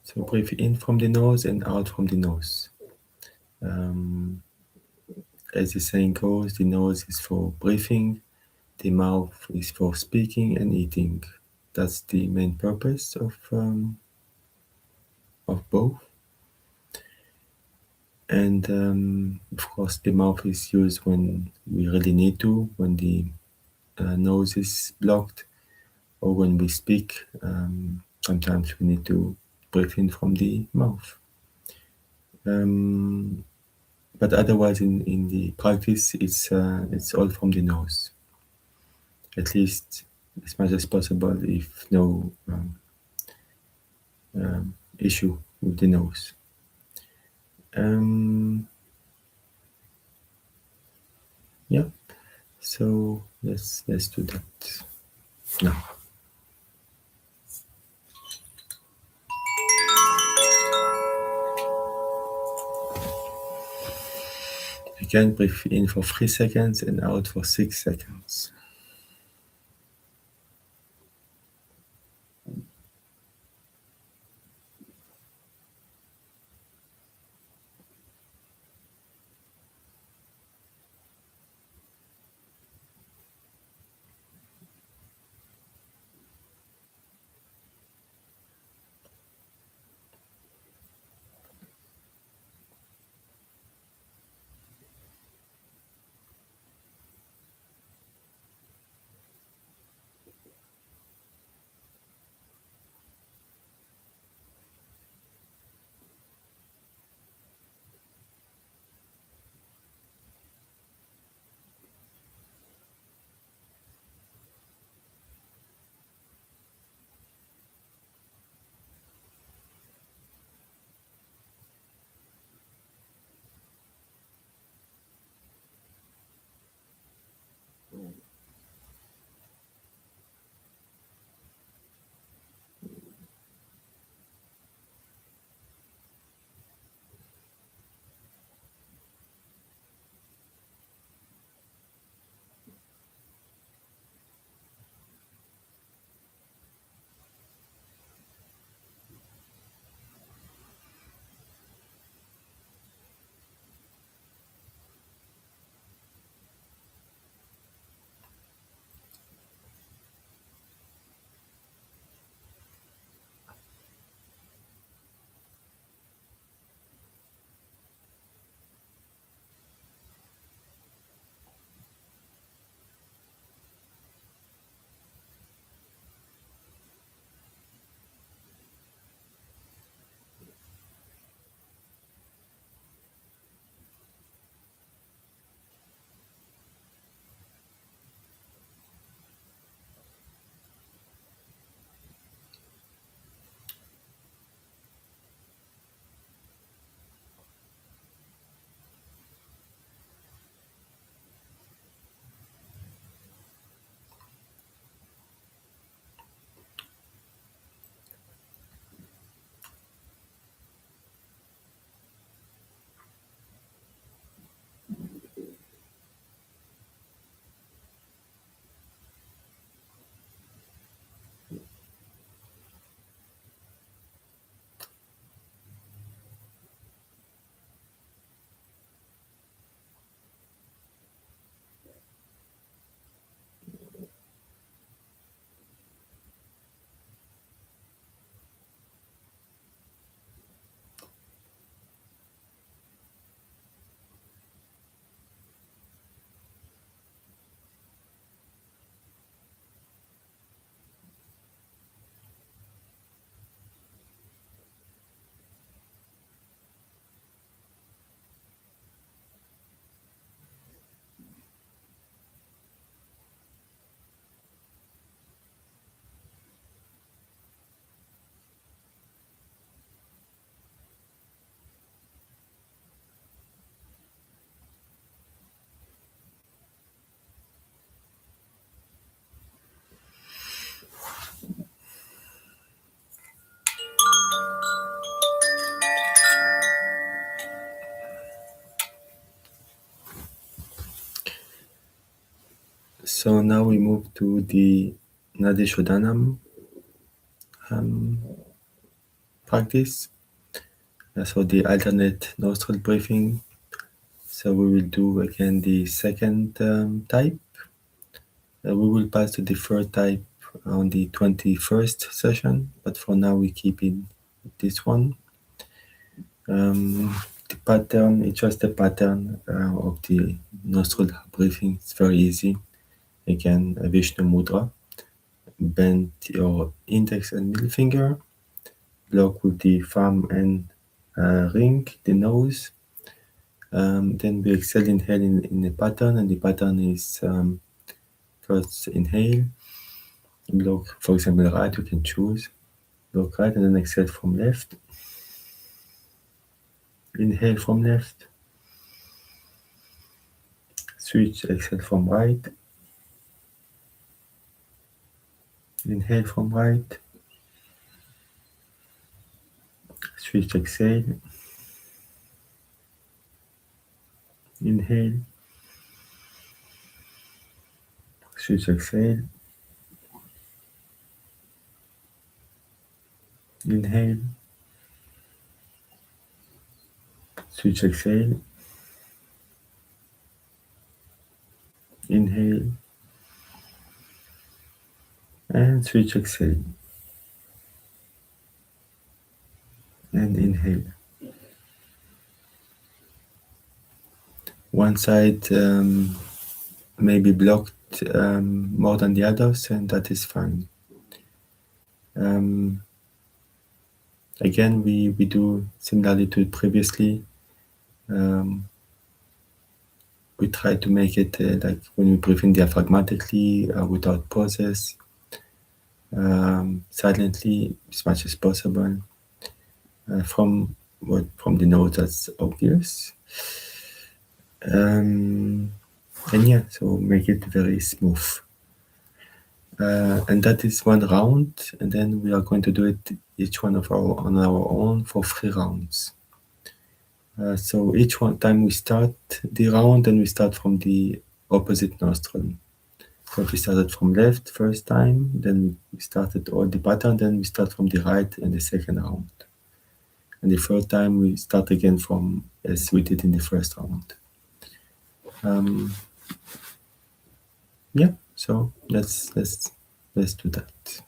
So breathe in from the nose and out from the nose. As the saying goes, the nose is for breathing, the mouth is for speaking and eating. That's the main purpose of both. And of course, the mouth is used when we really need to, when the nose is blocked, or when we speak. Sometimes we need to breathe in from the mouth. But otherwise, in the practice, it's all from the nose, at least as much as possible, if no issue with the nose. Yeah, so let's do that now. Again, breathe in for 3 seconds and out for 6 seconds. So now we move to the Nadeshodanam practice. So the alternate nostril breathing. So we will do again the second type. We will pass to the third type on the 21st session, but for now we keep in this one. The pattern, it's just the pattern of the nostril breathing. It's very easy. Again, Vishnu Mudra. Bend your index and middle finger. Block with the thumb and ring, the nose. Then we exhale, inhale in the pattern, and the pattern is first inhale, block, for example, right, you can choose. Block right, and then exhale from left. Inhale from left. Switch, exhale from right. Inhale from right. Switch, exhale. Inhale. Switch, exhale. Inhale. Switch, exhale. Inhale. And switch, exhale. And inhale. One side may be blocked more than the others, and that is fine. Again, we do similarly to previously. We try to make it like when we breathe in diaphragmatically, without pauses, silently as much as possible. From the nose, that's obvious. And yeah, so make it very smooth. And that is one round, and then we are going to do it each one on our own for 3 rounds. So each one time we start the round, and we start from the opposite nostril. So if we started from left first time, then we started all the pattern, then we start from the right in the second round. And the third time we start again from as we did in the first round. Yeah, so let's do that.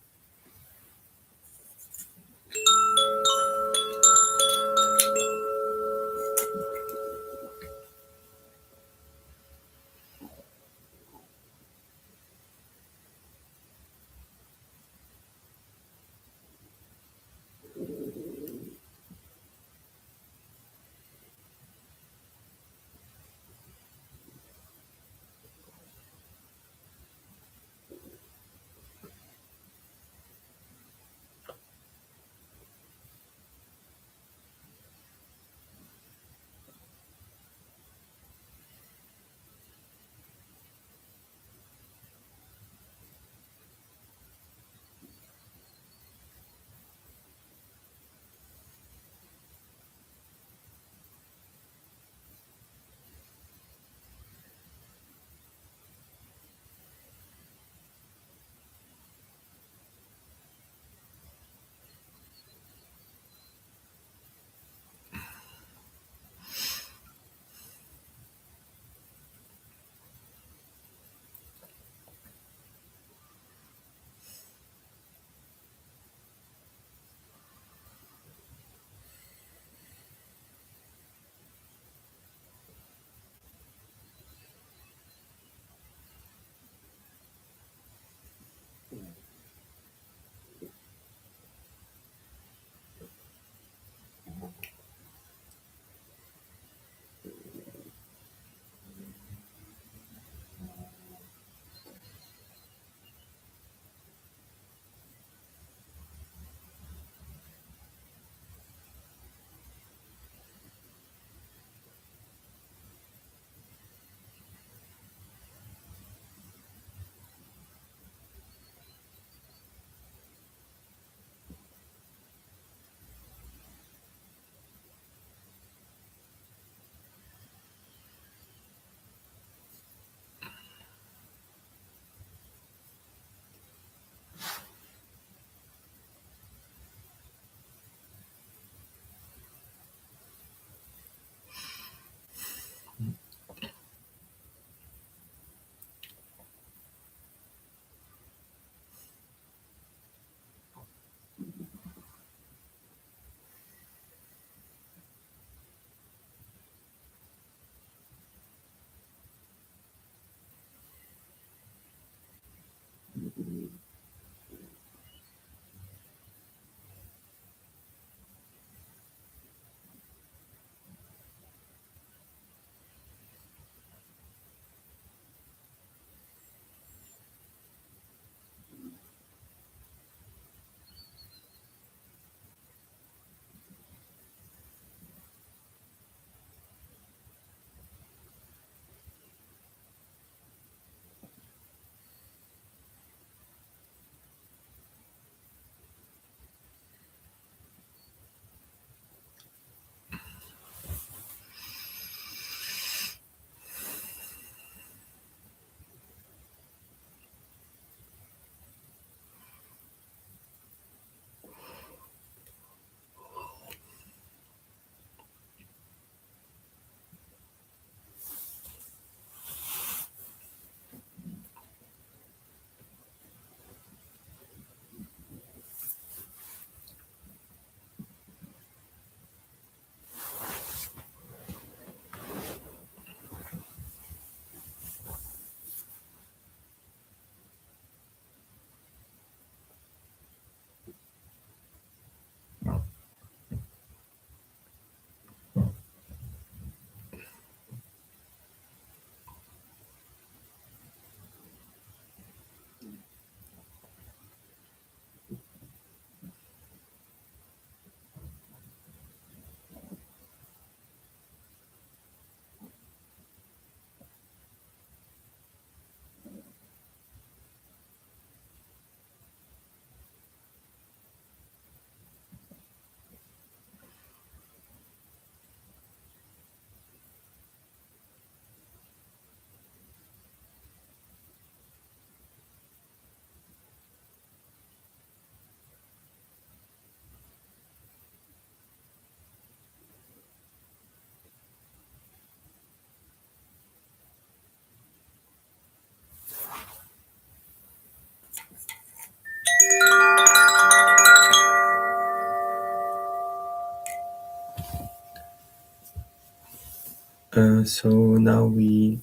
So now we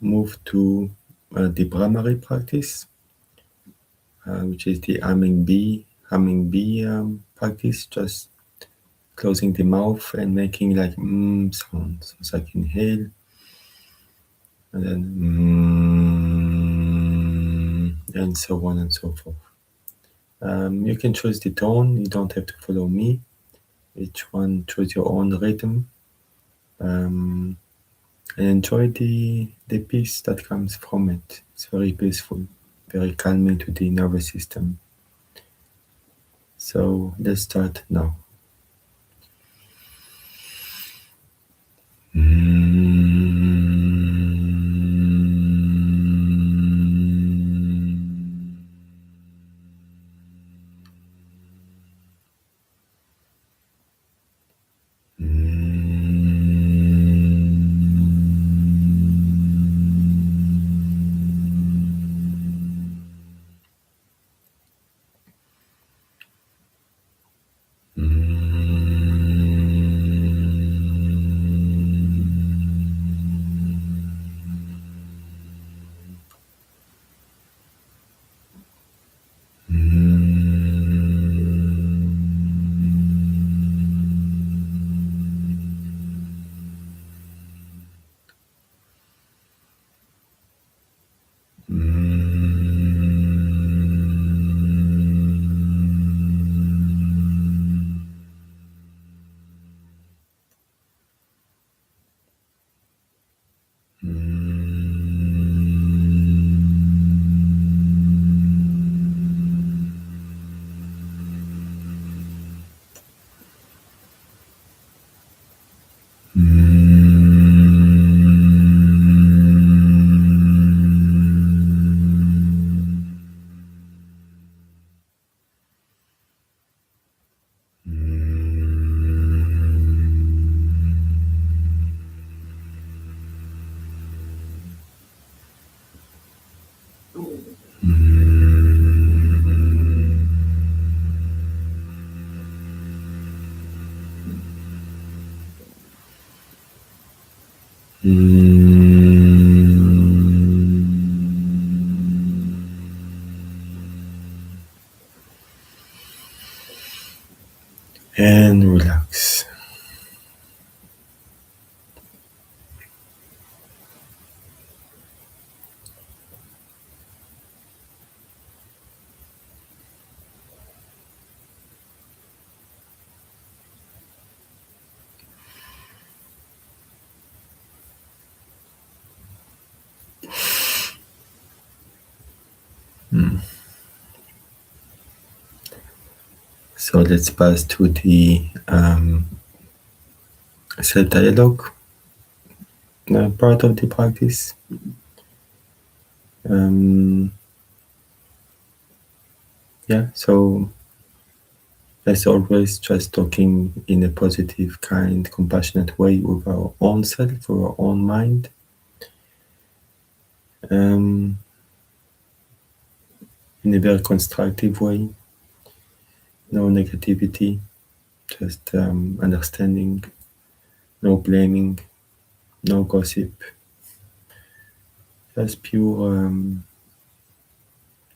move to the primary practice, which is the humming bee practice, just closing the mouth and making like sounds. So I can inhale and then and so on and so forth. You can choose the tone, you don't have to follow me. Each one choose your own rhythm. And enjoy the peace that comes from it. It's very peaceful, very calming to the nervous system. So let's start now. And relax. So let's pass to the self-dialogue part of the practice. So as always, just talking in a positive, kind, compassionate way with our own self, or our own mind. In a very constructive way. No negativity, just understanding, no blaming, no gossip, just pure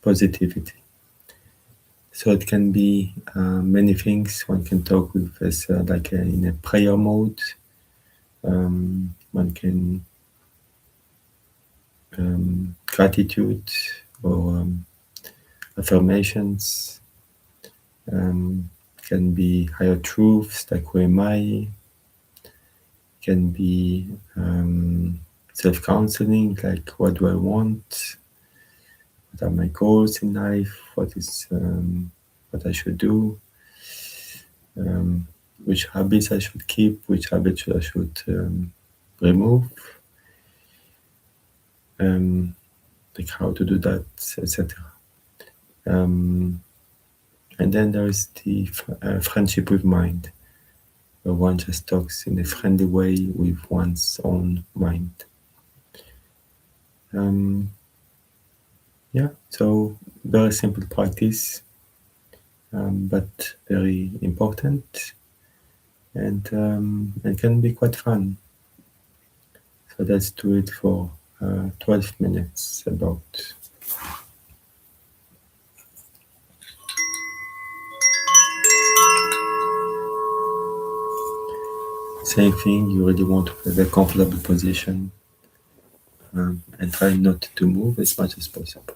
positivity. So it can be many things. One can talk with as in a prayer mode. One can gratitude or affirmations. Can be higher truths like who am I. Can be self-counseling, like what do I want? What are my goals in life? What I should do? Which habits I should keep? Which habits I should remove? Like how to do that, etc. And then there is the friendship with mind, where one just talks in a friendly way with one's own mind. So very simple practice, but very important, and it can be quite fun. So let's do it for 12 minutes about. Same thing, you really want to have a comfortable position and try not to move as much as possible.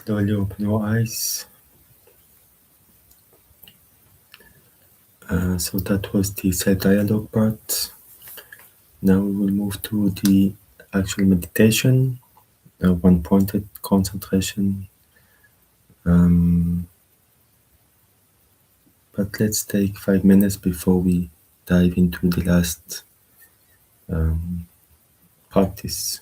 Slowly open your eyes. So that was the self-dialogue part. Now we will move to the actual meditation, one-pointed concentration. But let's take 5 minutes before we dive into the last practice.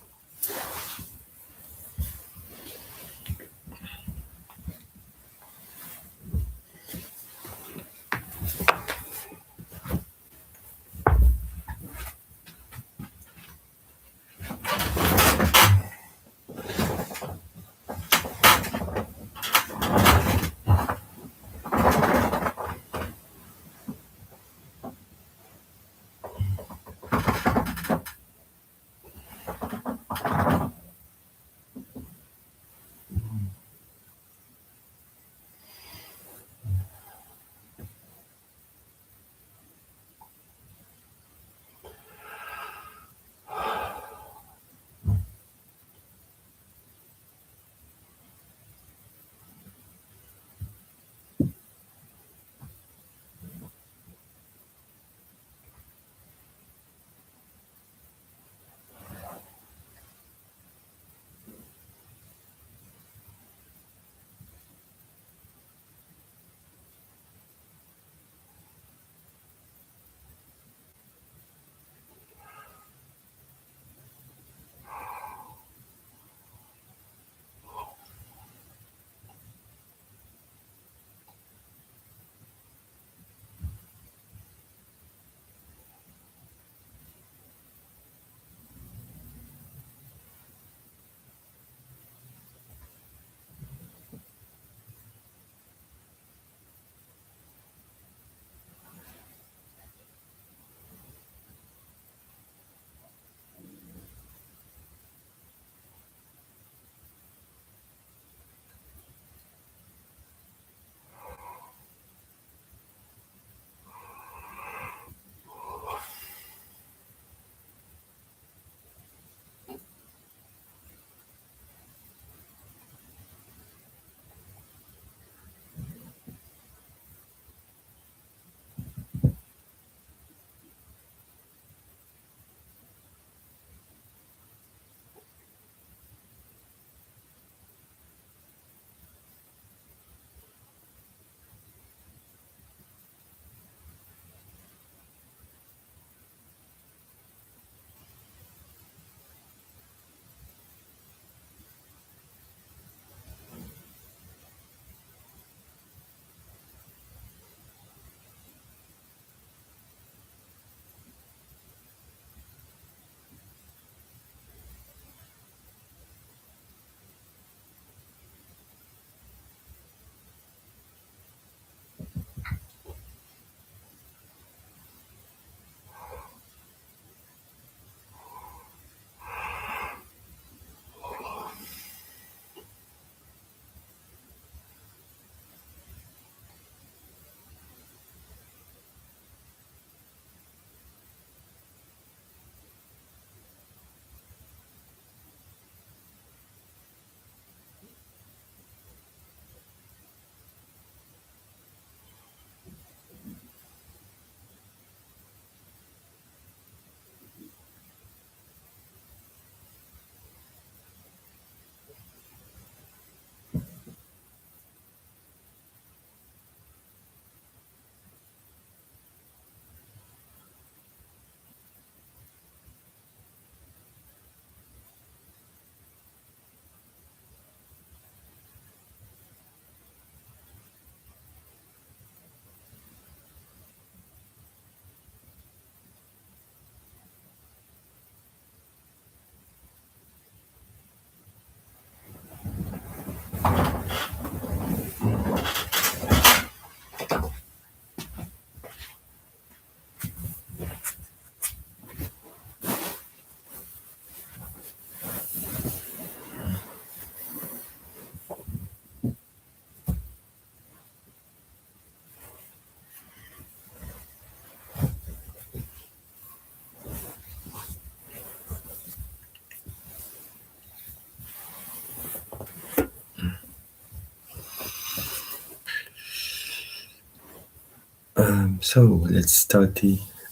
So let's start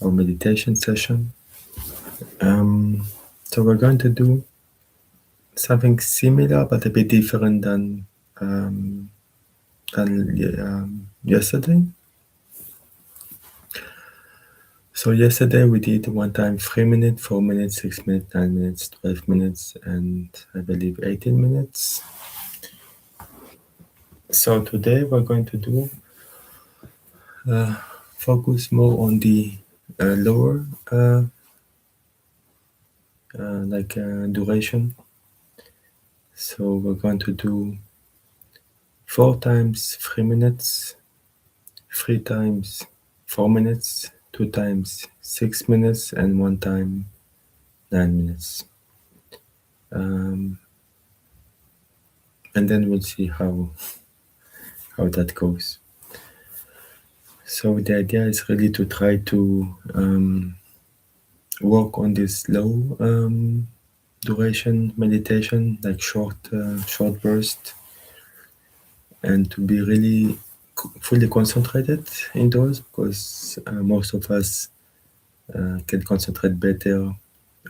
our meditation session. So we're going to do something similar but a bit different than yesterday. So yesterday we did one time 3 minutes, 4 minutes, 6 minutes, 9 minutes, 12 minutes, and I believe 18 minutes. So today we're going to do focus more on the lower duration. So we're going to do 4 times 3 minutes, 3 times 4 minutes, 2 times 6 minutes, and 1 time 9 minutes. And then we'll see how that goes. So the idea is really to try to work on this low duration meditation, like short burst, and to be really fully concentrated in those, because most of us can concentrate better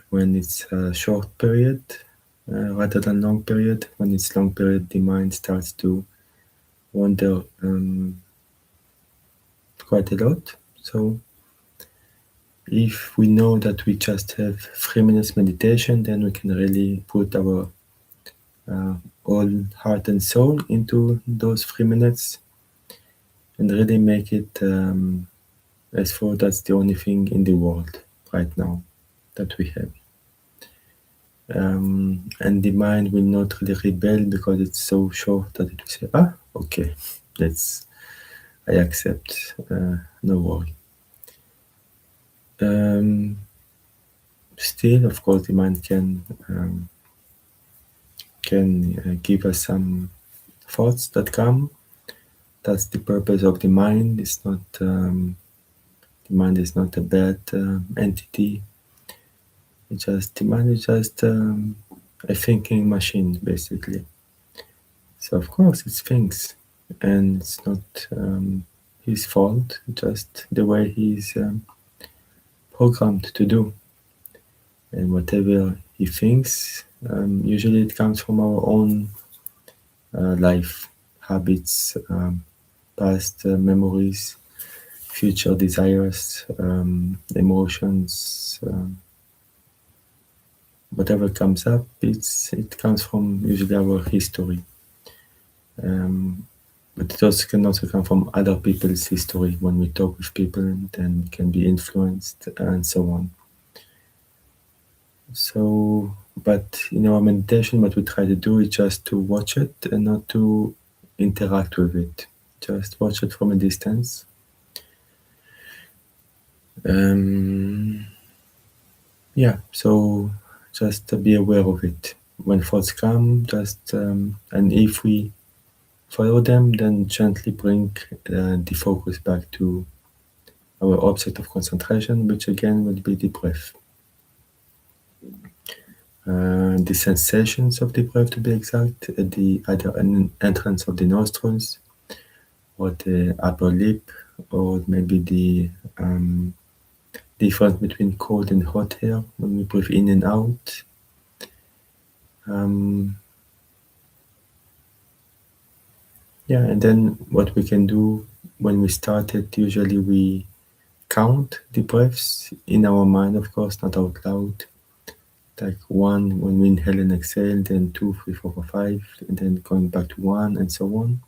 when it's a short period rather than long period. When it's long period, the mind starts to wander quite a lot. So if we know that we just have 3 minutes meditation, then we can really put our all heart and soul into those 3 minutes and really make it as though that's the only thing in the world right now that we have. And the mind will not really rebel because it's so short that it will say, okay, I accept, no worry. Still, of course, the mind can give us some thoughts that come. That's the purpose of the mind. It's not the mind is not a bad entity. The mind is just a thinking machine, basically. So of course it thinks, and it's not his fault. Just the way he's programmed to do. And whatever he thinks, usually it comes from our own life, habits, past memories, future desires, emotions. Whatever comes up, it comes from usually our history. But it also can come from other people's history. When we talk with people, then we can be influenced and so on. So, but in our meditation, what we try to do is just to watch it and not to interact with it. Just watch it from a distance. So just be aware of it. When thoughts come, and if we follow them, then gently bring the focus back to our object of concentration, which again will be the breath. The sensations of the breath, to be exact, either an entrance of the nostrils, or the upper lip, or maybe the difference between cold and hot air when we breathe in and out. And then what we can do when we start it, usually we count the breaths in our mind, of course, not out loud. Like 1 when we inhale and exhale, then 2, 3, 4, 5, and then going back to 1, and so on,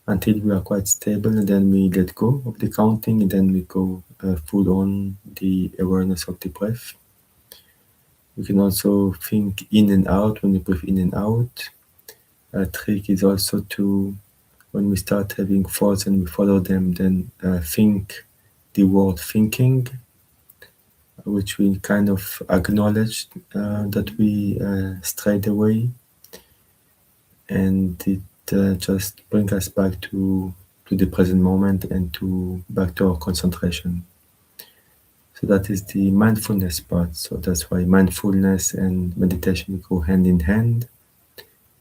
until we are quite stable, and then we let go of the counting, and then we go full on the awareness of the breath. We can also think in and out when we breathe in and out. A trick is also to, when we start having thoughts and we follow them, then think the word thinking, which we kind of acknowledge that we strayed away, and it just brings us back to the present moment and back to our concentration. So that is the mindfulness part. So that's why mindfulness and meditation go hand in hand.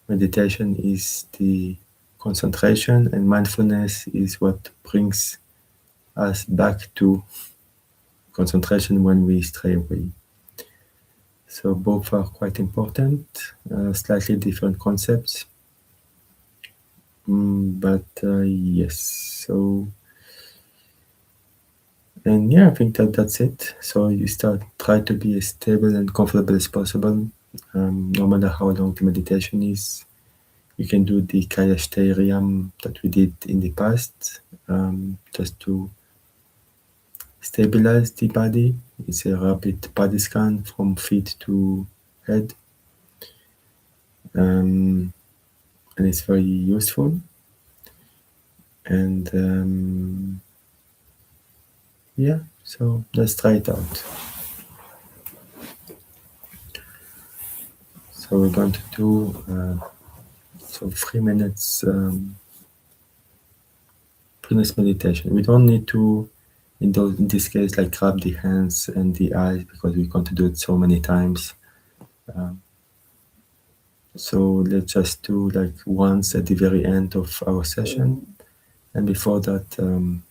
Meditation is the concentration, and mindfulness is what brings us back to concentration when we stray away. So both are quite important, slightly different concepts, but yes. So and yeah, I think that's it. So you try to be as stable and comfortable as possible, no matter how long the meditation is. You can do the Kayashtariam that we did in the past, just to stabilize the body. It's a rapid body scan from feet to head, and it's very useful. And yeah, so let's try it out. So we're going to do 3 minutes previous meditation. We don't need to, in this case, like grab the hands and the eyes because we're going to do it so many times. So let's just do like once at the very end of our session, and before that,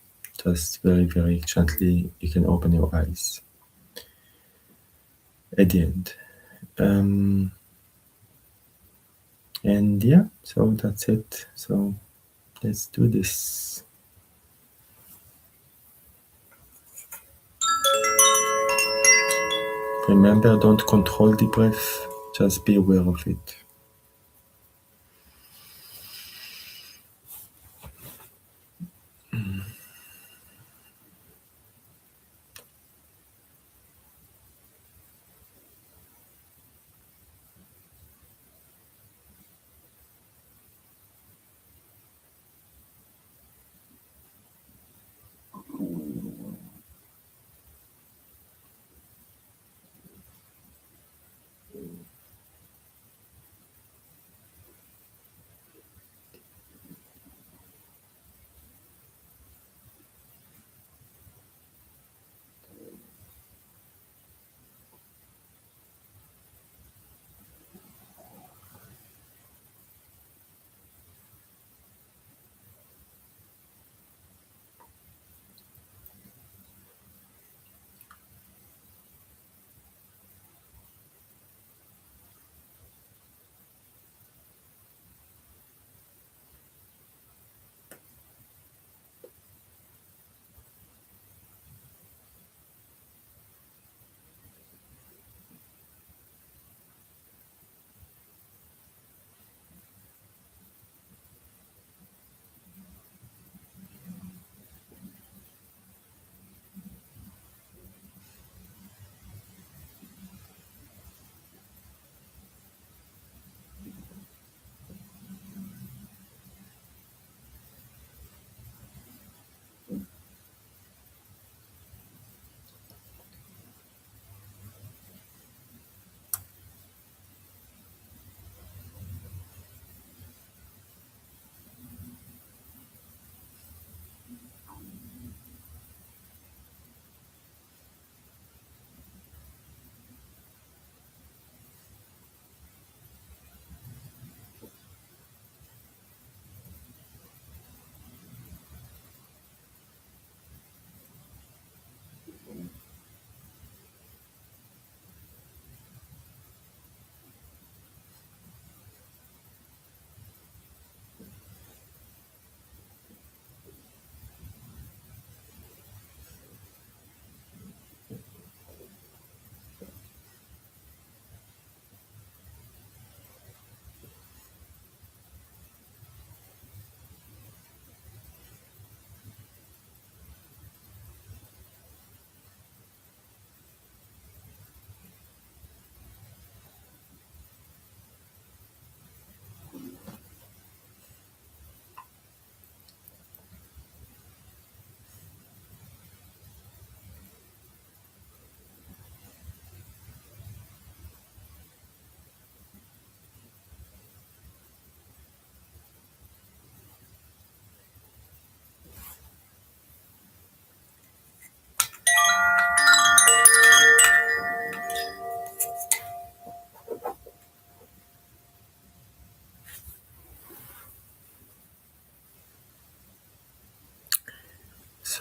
just very, very gently, you can open your eyes at the end. And yeah, so that's it. So let's do this. Remember, don't control the breath, just be aware of it.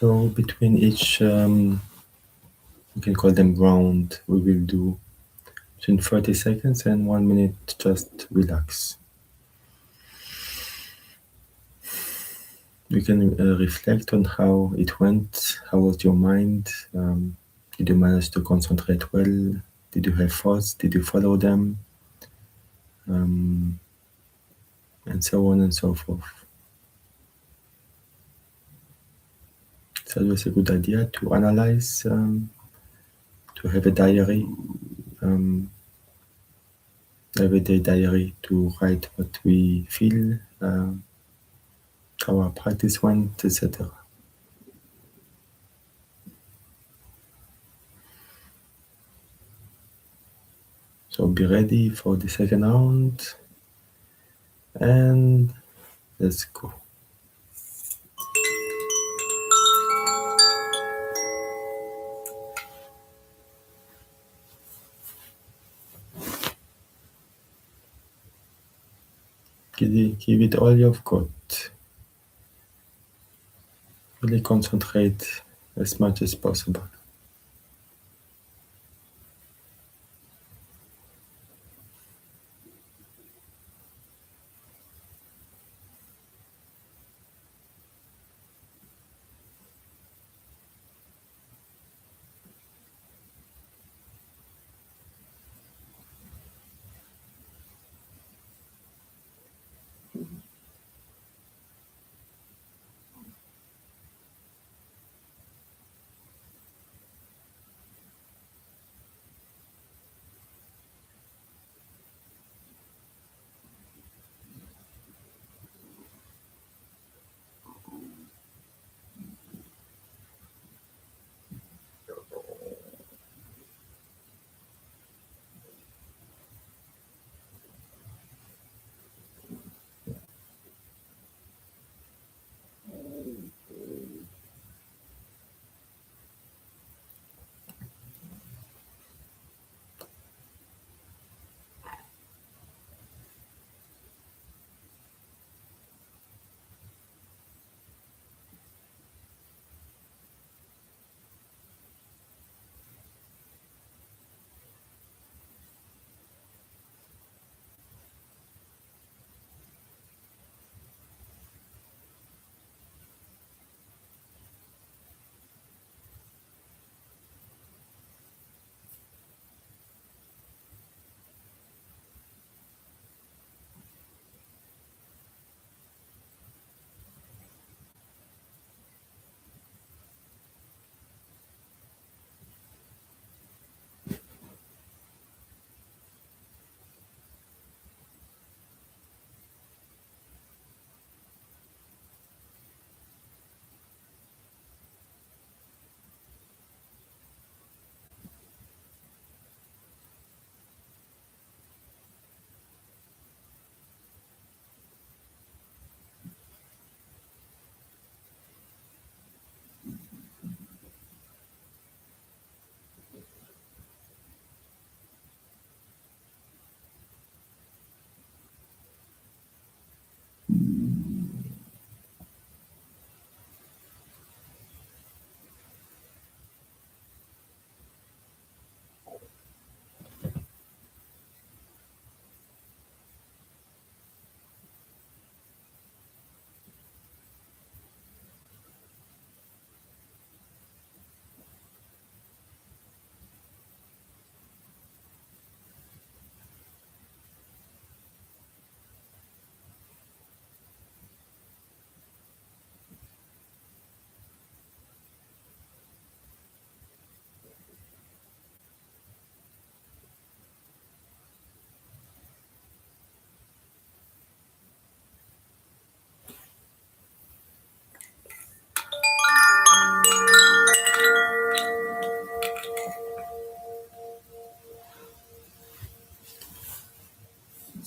So between each, we can call them round, we will do between 30 seconds and 1 minute, just relax. You can reflect on how it went, how was your mind, did you manage to concentrate well, did you have thoughts, did you follow them, and so on and so forth. It's always a good idea to analyze, to have a diary, um, everyday diary, to write what we feel, how our practice went, etc. So be ready for the second round, and let's go. Give it all you've got. Really concentrate as much as possible.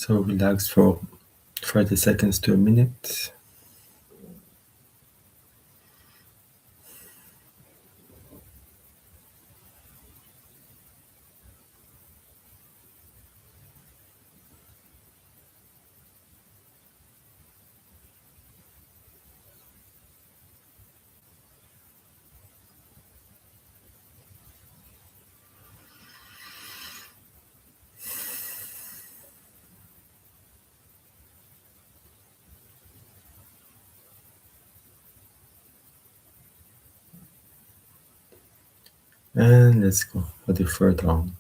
So relax for 30 seconds to a minute. And let's go for the third round.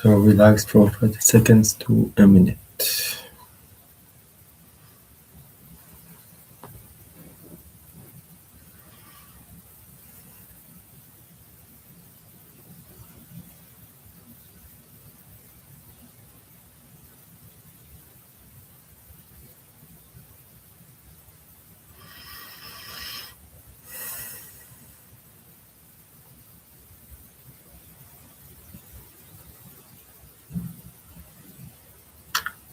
So relax for 30 seconds to a minute.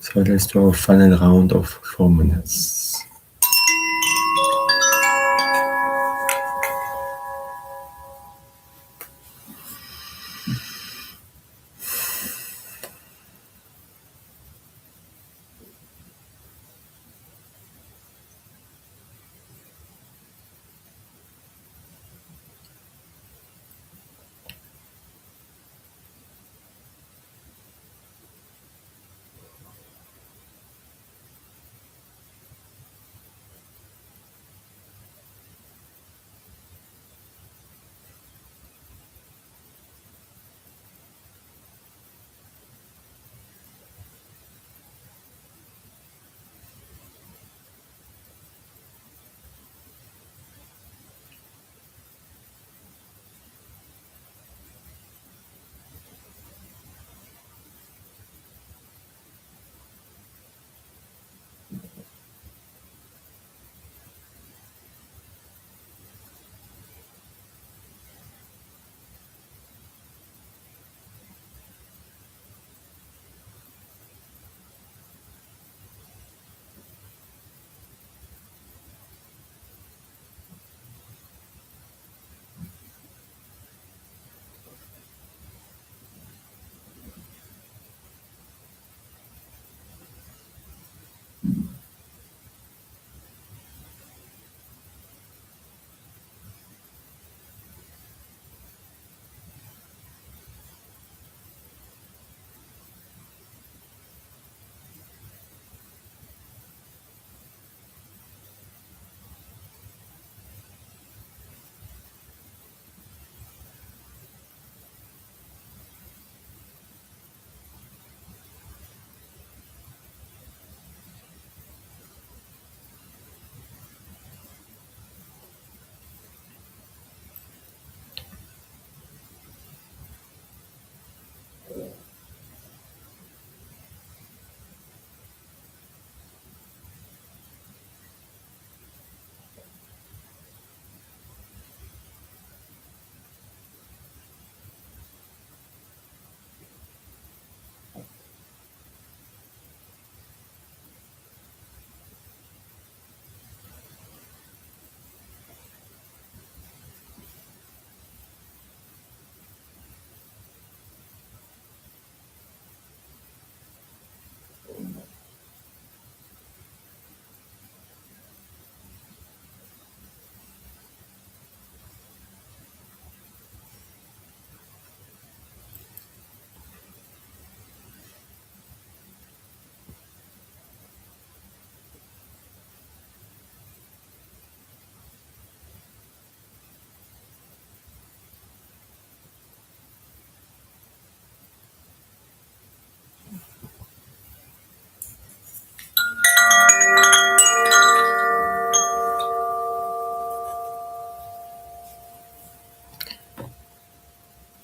So let's do our final round of 4 minutes.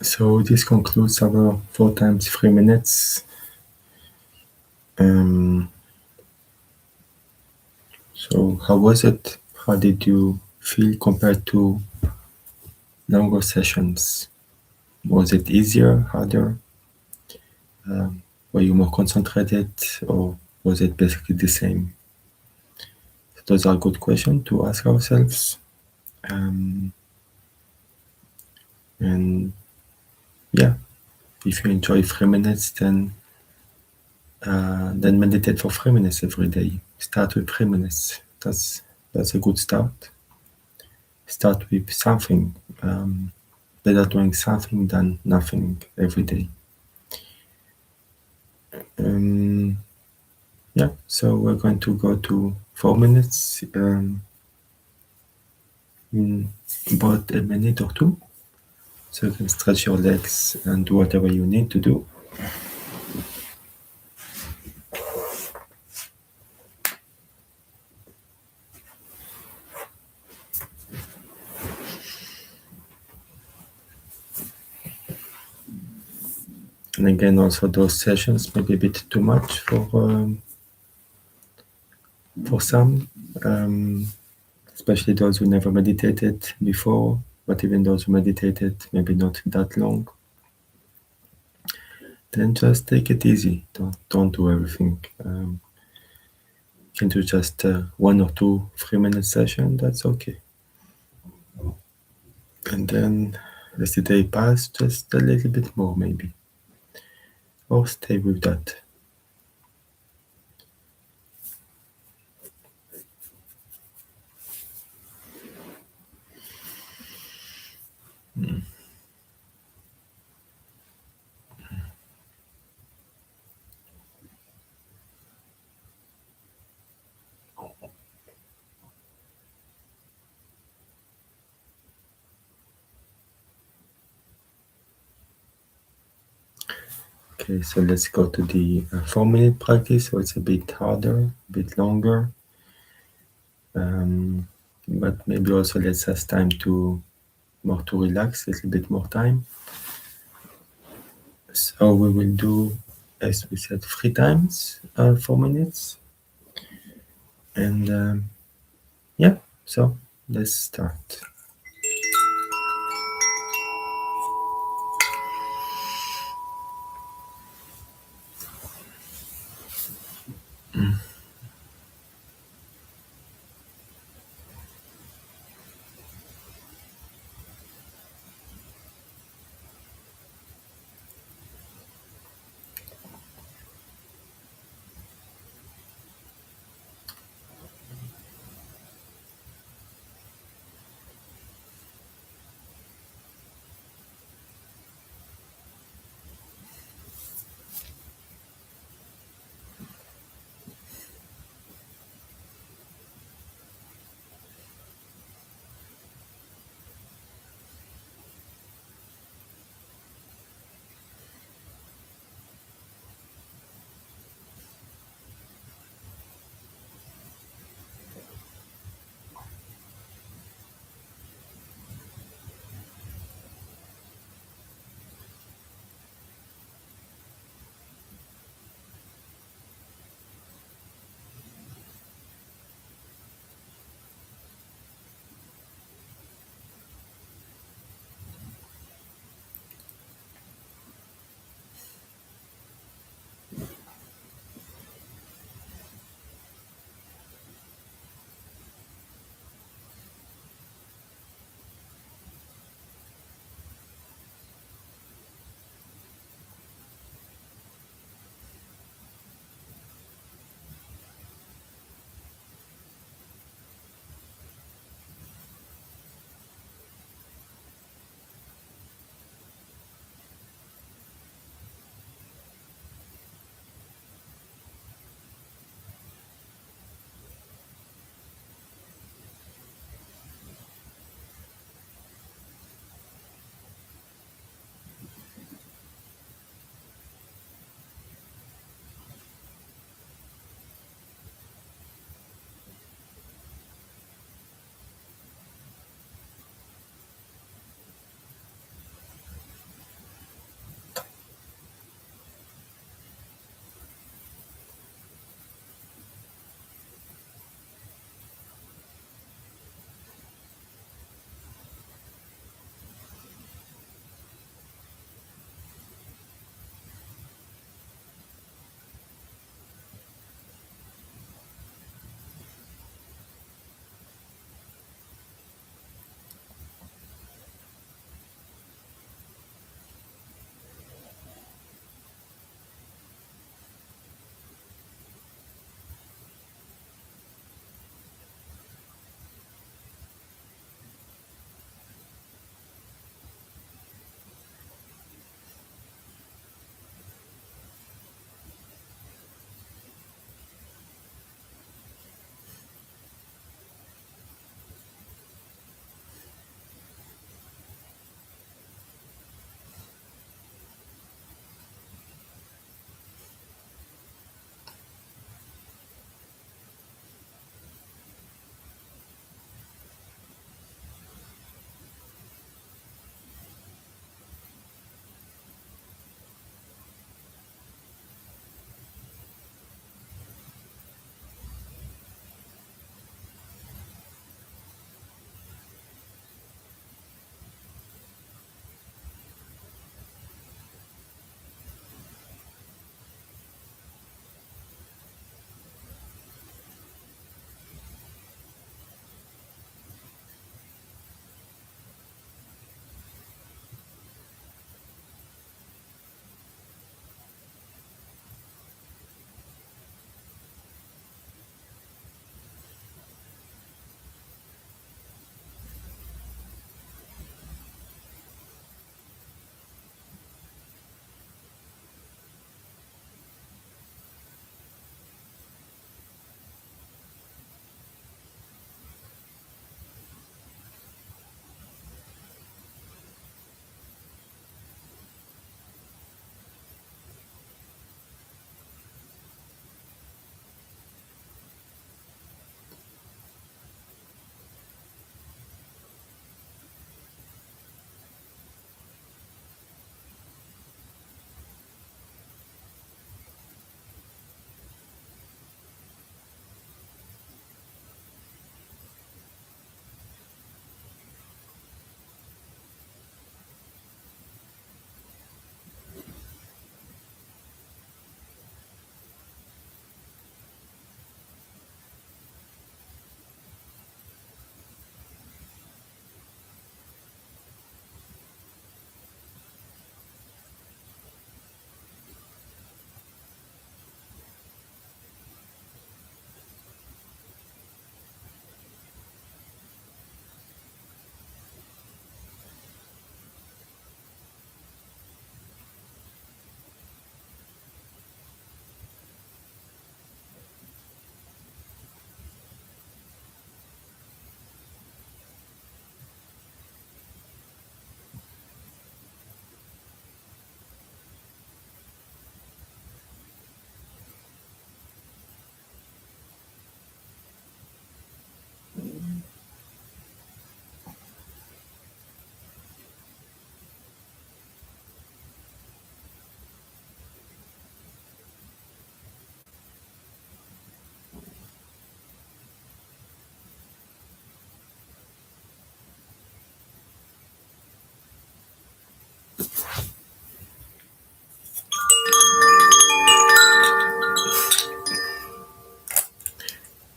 So this concludes our 4 times 3 minutes. Um, so how was it? How did you feel compared to longer sessions? Was it easier, harder? Were you more concentrated, or was it basically the same? Those are good questions to ask ourselves. Um, and yeah, if you enjoy 3 minutes, then meditate for 3 minutes every day. Start with 3 minutes. That's a good start. Start with something. Better doing something than nothing every day. Um, yeah, so we're going to go to 4 minutes in about a minute or two. So you can stretch your legs and do whatever you need to do. And again, also those sessions may be a bit too much for some, especially those who never meditated before, but even those who meditated, maybe not that long. Then just take it easy. Don't do everything. You can do just 1 or 2 3 minute session. That's okay. And then as the day pass, just a little bit more maybe, or stay with that. Okay, so let's go to the 4 minute practice. So it's a bit harder, a bit longer, but maybe also lets us time to more to relax, a little bit more time. So we will do, as we said, 3 times 4 minutes, and yeah. So let's start.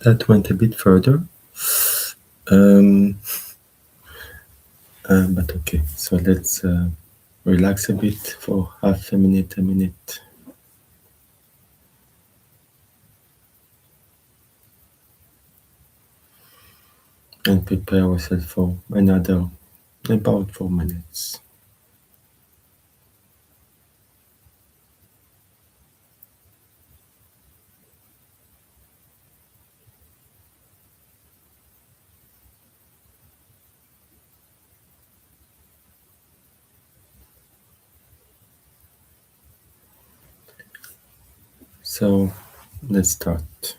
that went a bit further. Um, but okay, so let's relax a bit for half a minute, and prepare ourselves for another about 4 minutes. So let's start.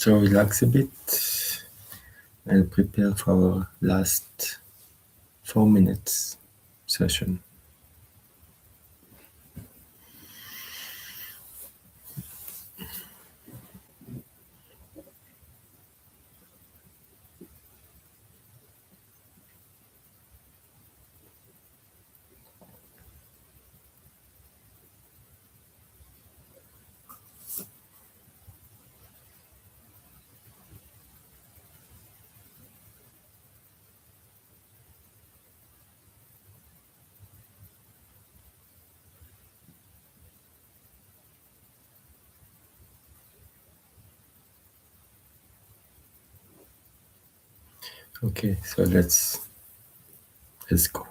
So relax a bit and prepare for our last 4 minutes session. Okay, so let's go.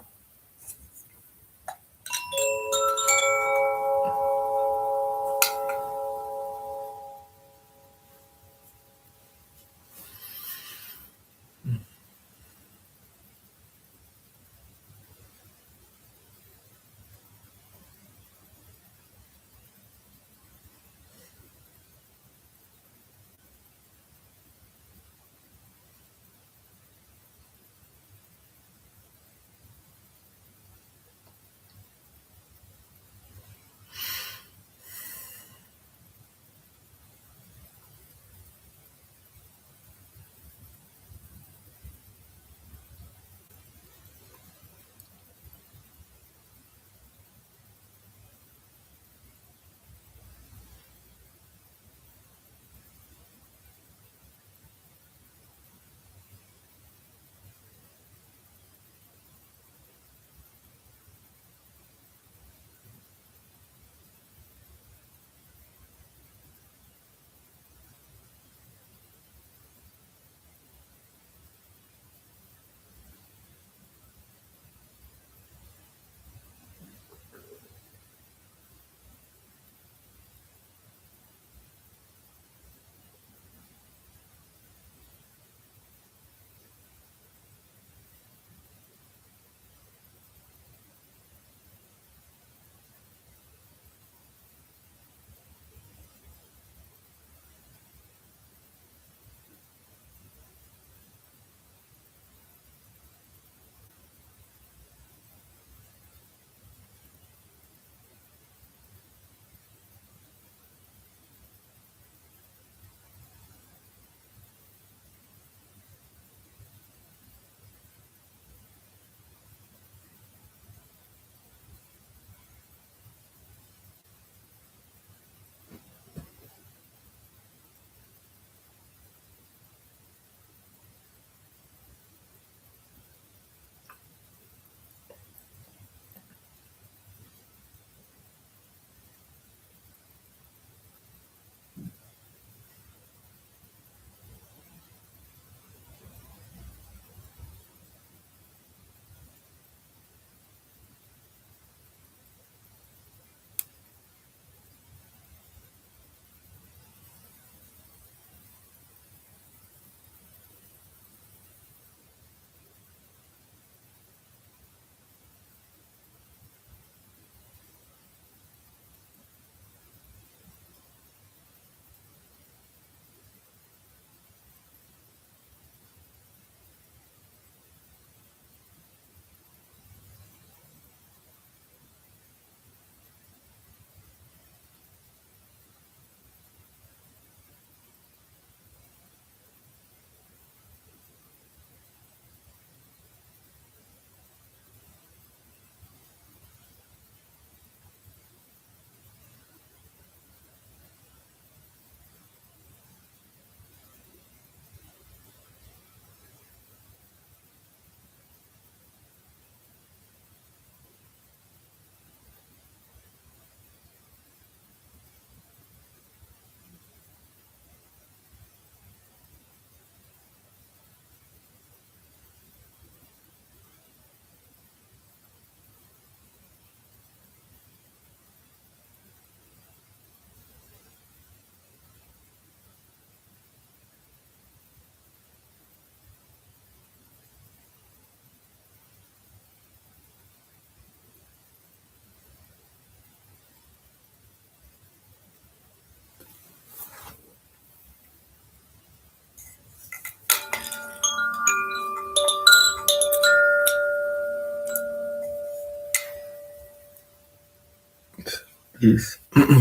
This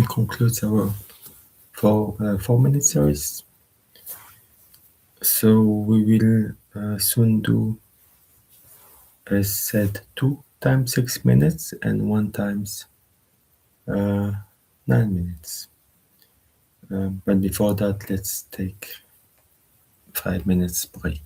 concludes our 4 minute series. So we will soon do a set 2 times 6 minutes and 1 times 9 minutes. But before that, let's take 5 minutes break.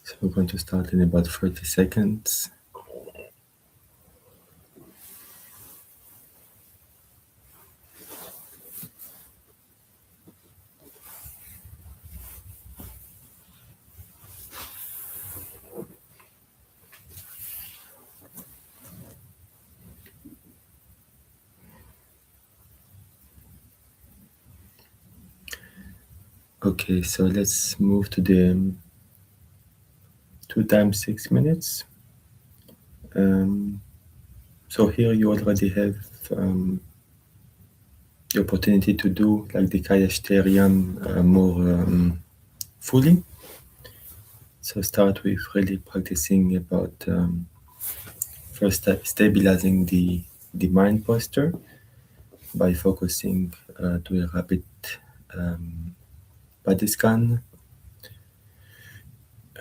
So we're going to start in about 30 seconds. Okay, so let's move to the 2 times 6 minutes. Um, so here you already have the opportunity to do like the Kayasterian more fully. So start with really practicing about first stabilizing the mind posture by focusing to a rapid body scan.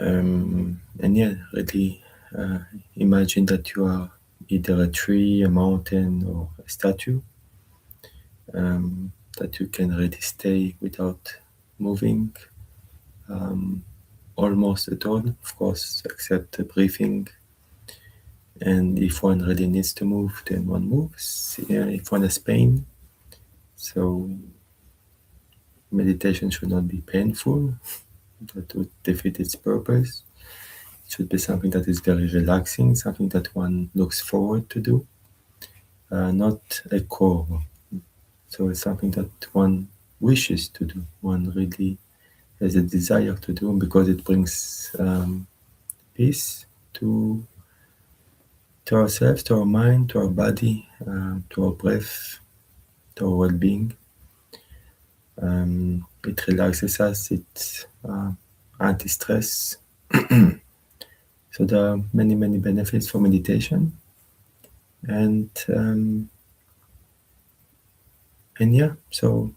And yeah, really imagine that you are either a tree, a mountain, or a statue. That you can really stay without moving almost at all, of course, except breathing. And if one really needs to move, then one moves. Yeah, if one has pain, so meditation should not be painful. That would defeat its purpose. It should be something that is very relaxing, something that one looks forward to do, not a core. So it's something that one wishes to do. One really has a desire to do because it brings peace to ourselves, to our mind, to our body, to our breath, to our well-being. It relaxes us. It's anti-stress. So there are many, many benefits for meditation, and yeah. So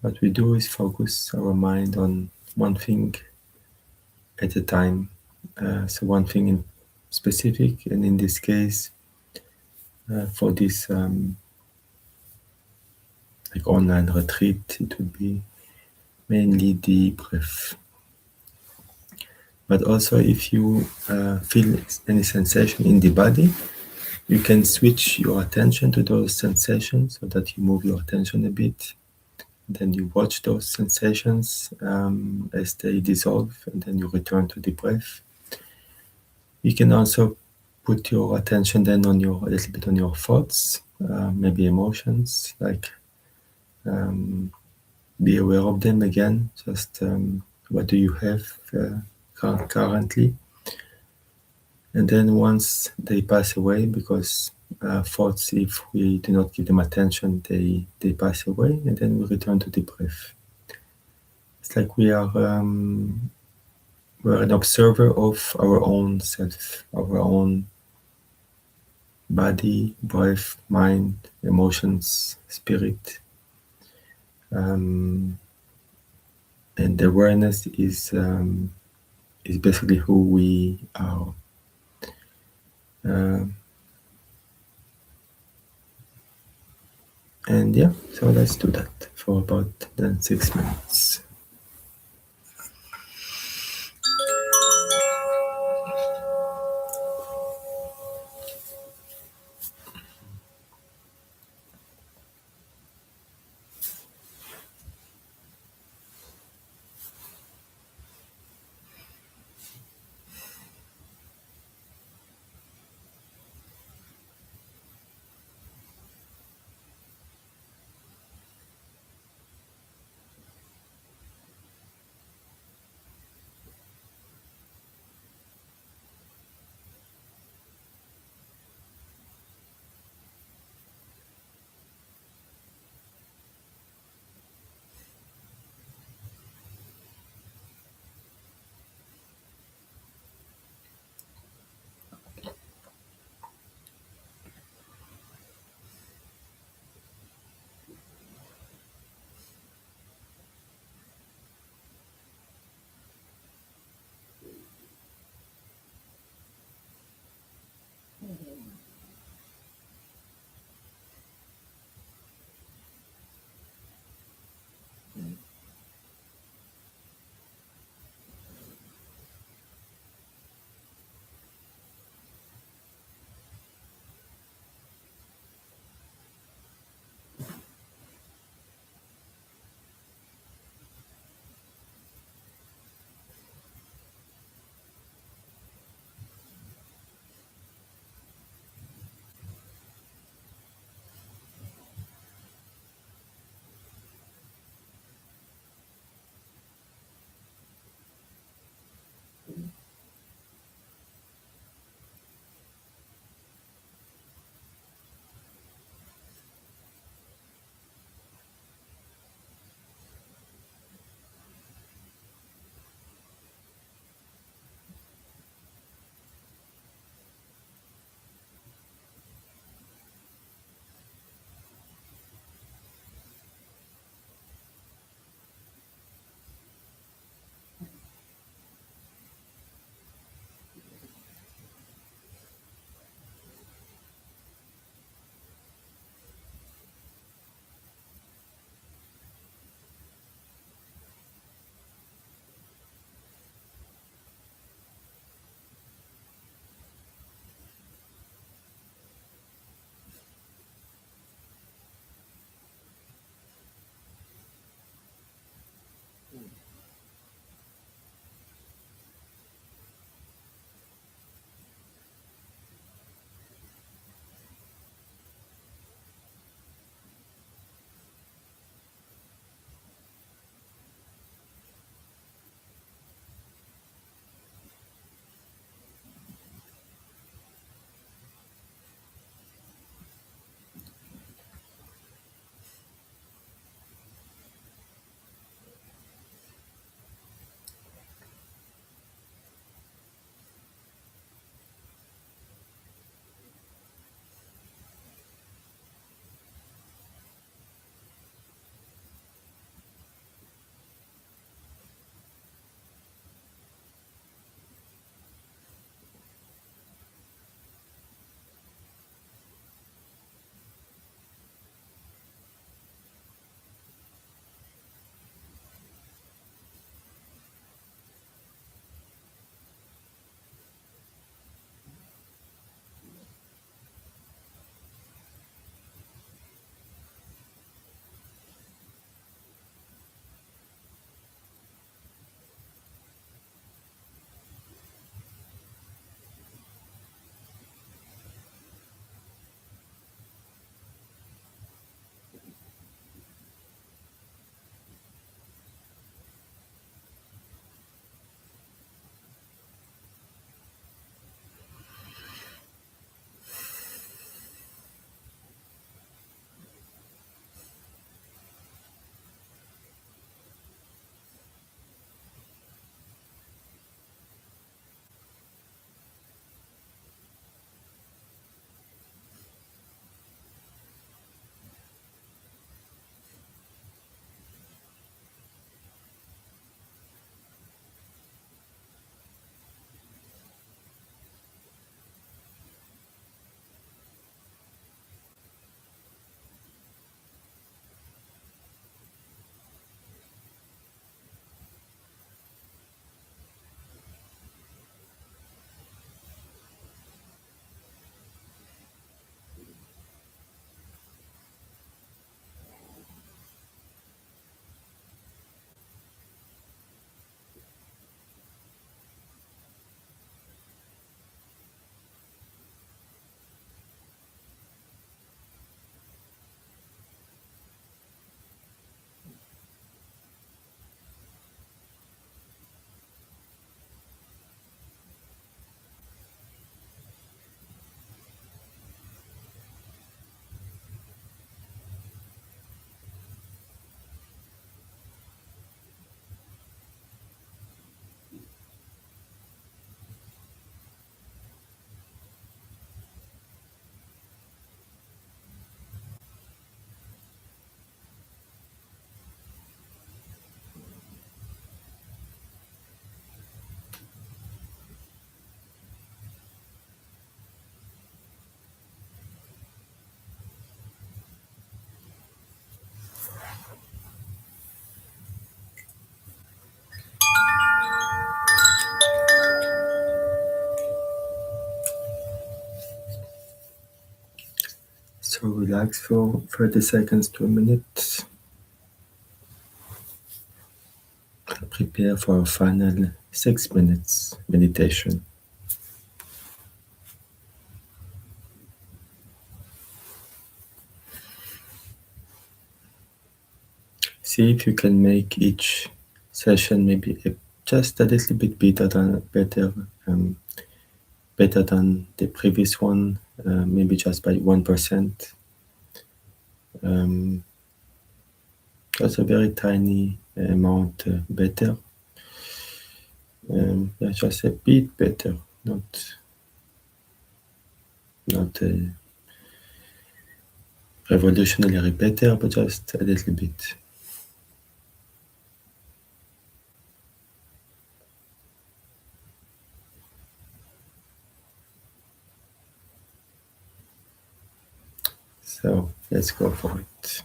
what we do is focus our mind on one thing at a time. So one thing in specific, and in this case, for this like online retreat, it would be mainly the breath. But also, if you feel any sensation in the body, you can switch your attention to those sensations so that you move your attention a bit. Then you watch those sensations as they dissolve, and then you return to the breath. You can also put your attention then on a little bit on your thoughts, maybe emotions, like be aware of them again. Just what do you have currently? And then once they pass away, because thoughts, if we do not give them attention, they pass away, and then we return to the breath. It's like we're an observer of our own self, our own body, breath, mind, emotions, spirit. And the awareness is basically who we are. And yeah, so let's do that for about then 6 minutes. So relax for 30 seconds to a minute. Prepare for a final 6 minutes meditation. See if you can make each session maybe just a little bit better than the previous one, maybe just by 1%. Um, just a very tiny amount better. Yeah, just a bit better, not revolutionary better, but just a little bit. So let's go for it.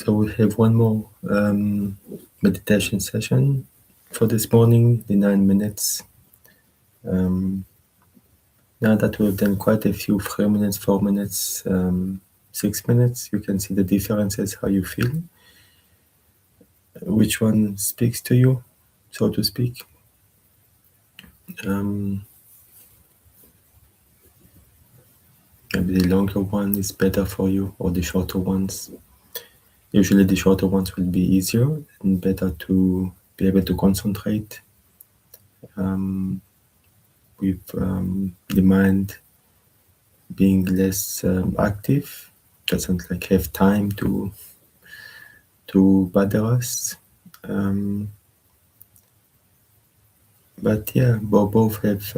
So we have one more meditation session for this morning, the 9 minutes. Now that we've done quite a few, 3 minutes, 4 minutes, 6 minutes, you can see the differences, how you feel, which one speaks to you, so to speak. Maybe the longer one is better for you, or the shorter ones. Usually the shorter ones will be easier and better to be able to concentrate with the mind being less active, doesn't like have time to bother us. But yeah, both have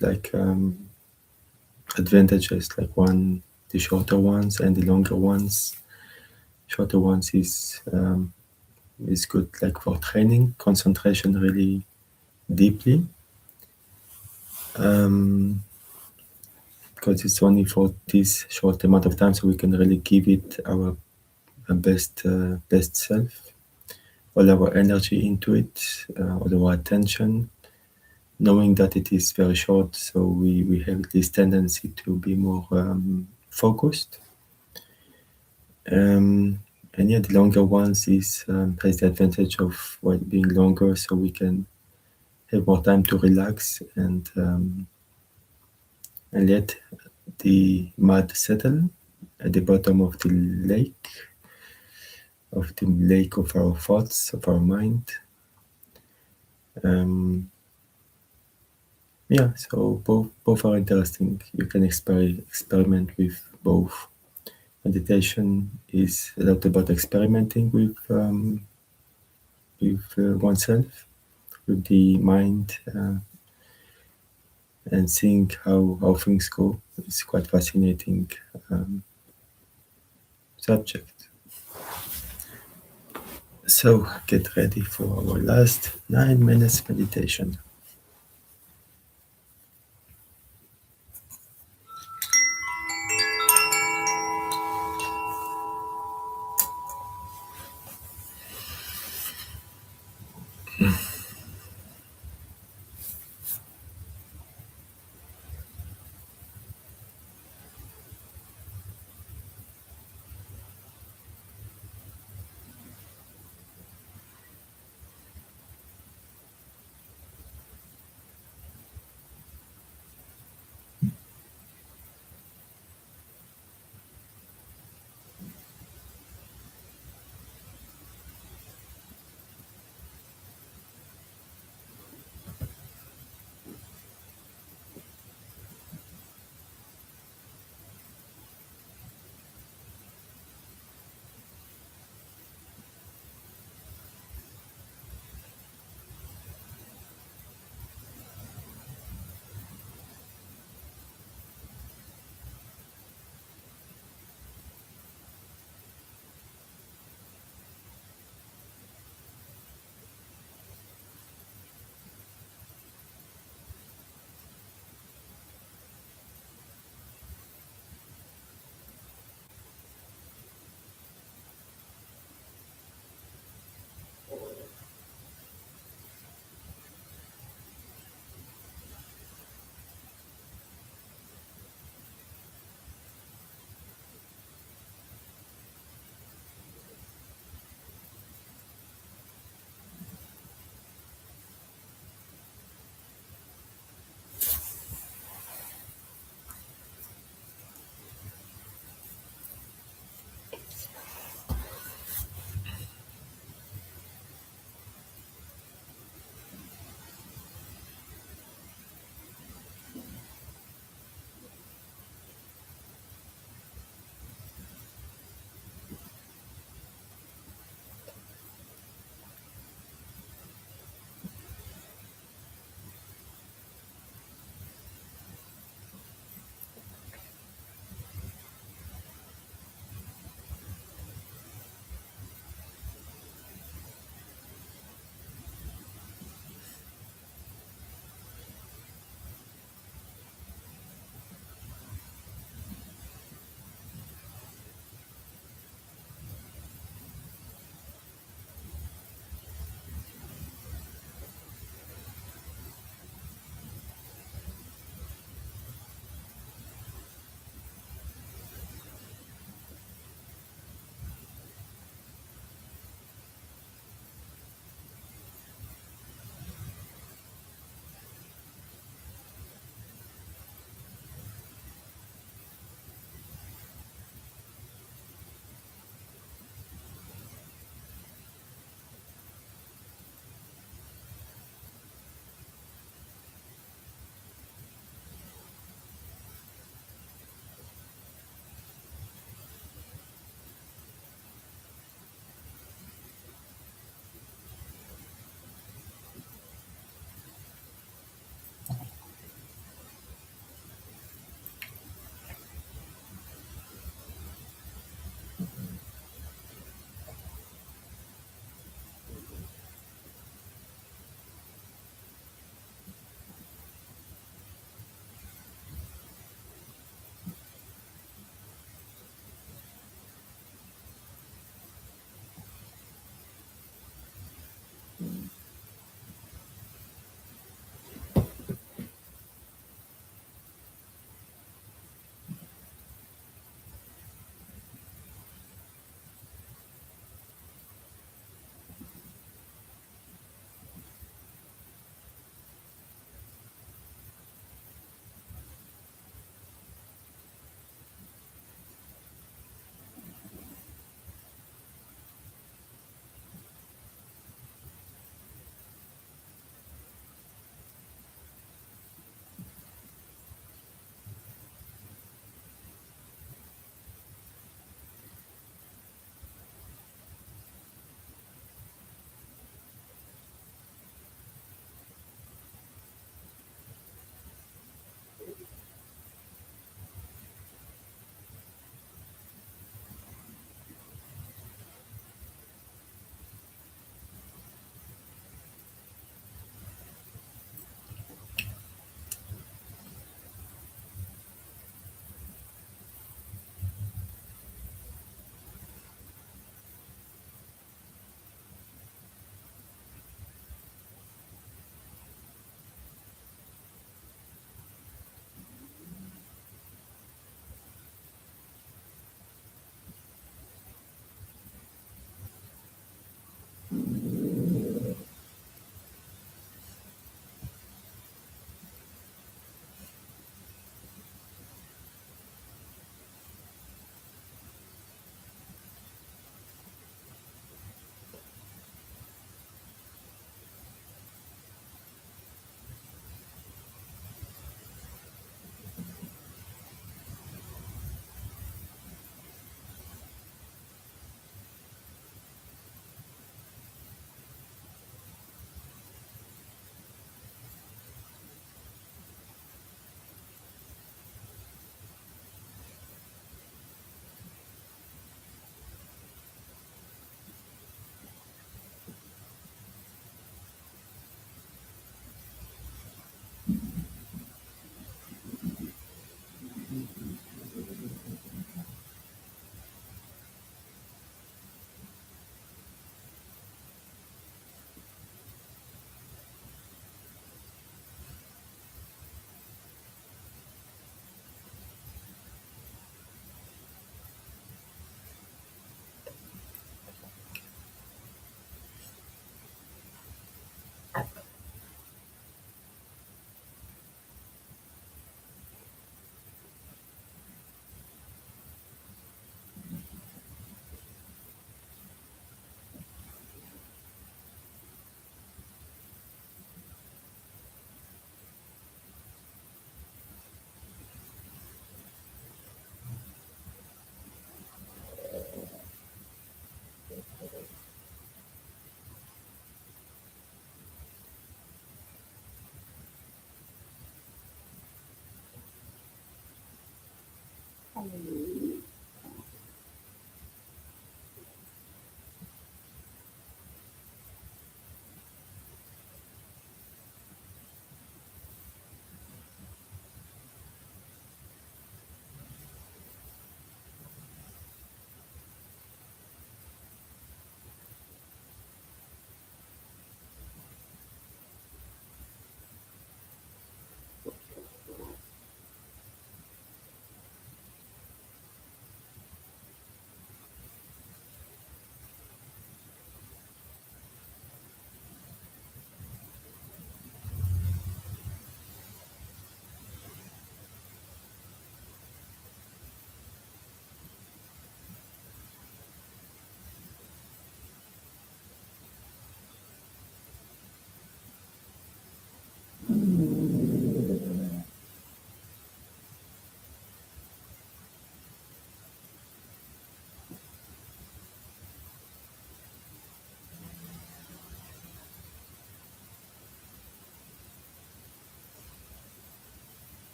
like advantages. Like one, the shorter ones and the longer ones. Shorter ones is good like for training concentration really deeply. Because it's only for this short amount of time, so we can really give it our best self, all our energy into it, all our attention, knowing that it is very short, so we have this tendency to be more focused. And yeah, the longer ones has the advantage of being longer, so we can have more time to relax and let the mud settle at the bottom of the lake of our thoughts, of our mind. Yeah, so both are interesting. You can experiment with both. Meditation is a lot about experimenting with oneself, with the mind, and seeing how things go. It's quite fascinating subject. So get ready for our last 9 minutes meditation.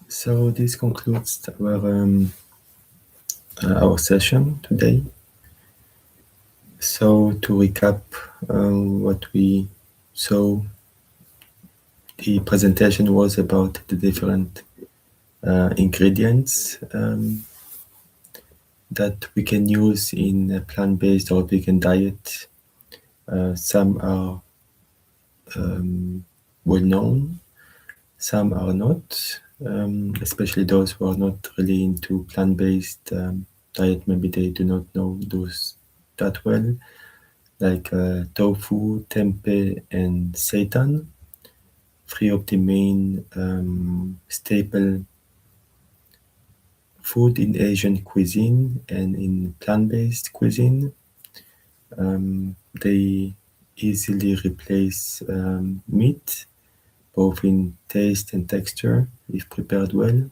So this concludes our session today. So to recap what we saw, the presentation was about the different ingredients that we can use in a plant-based or vegan diet. Some are well known, some are not, especially those who are not really into plant-based diet. Maybe they do not know those that well, like tofu, tempeh, and seitan, three of the main staple food in Asian cuisine and in plant-based cuisine. They easily replace meat, both in taste and texture, if prepared well,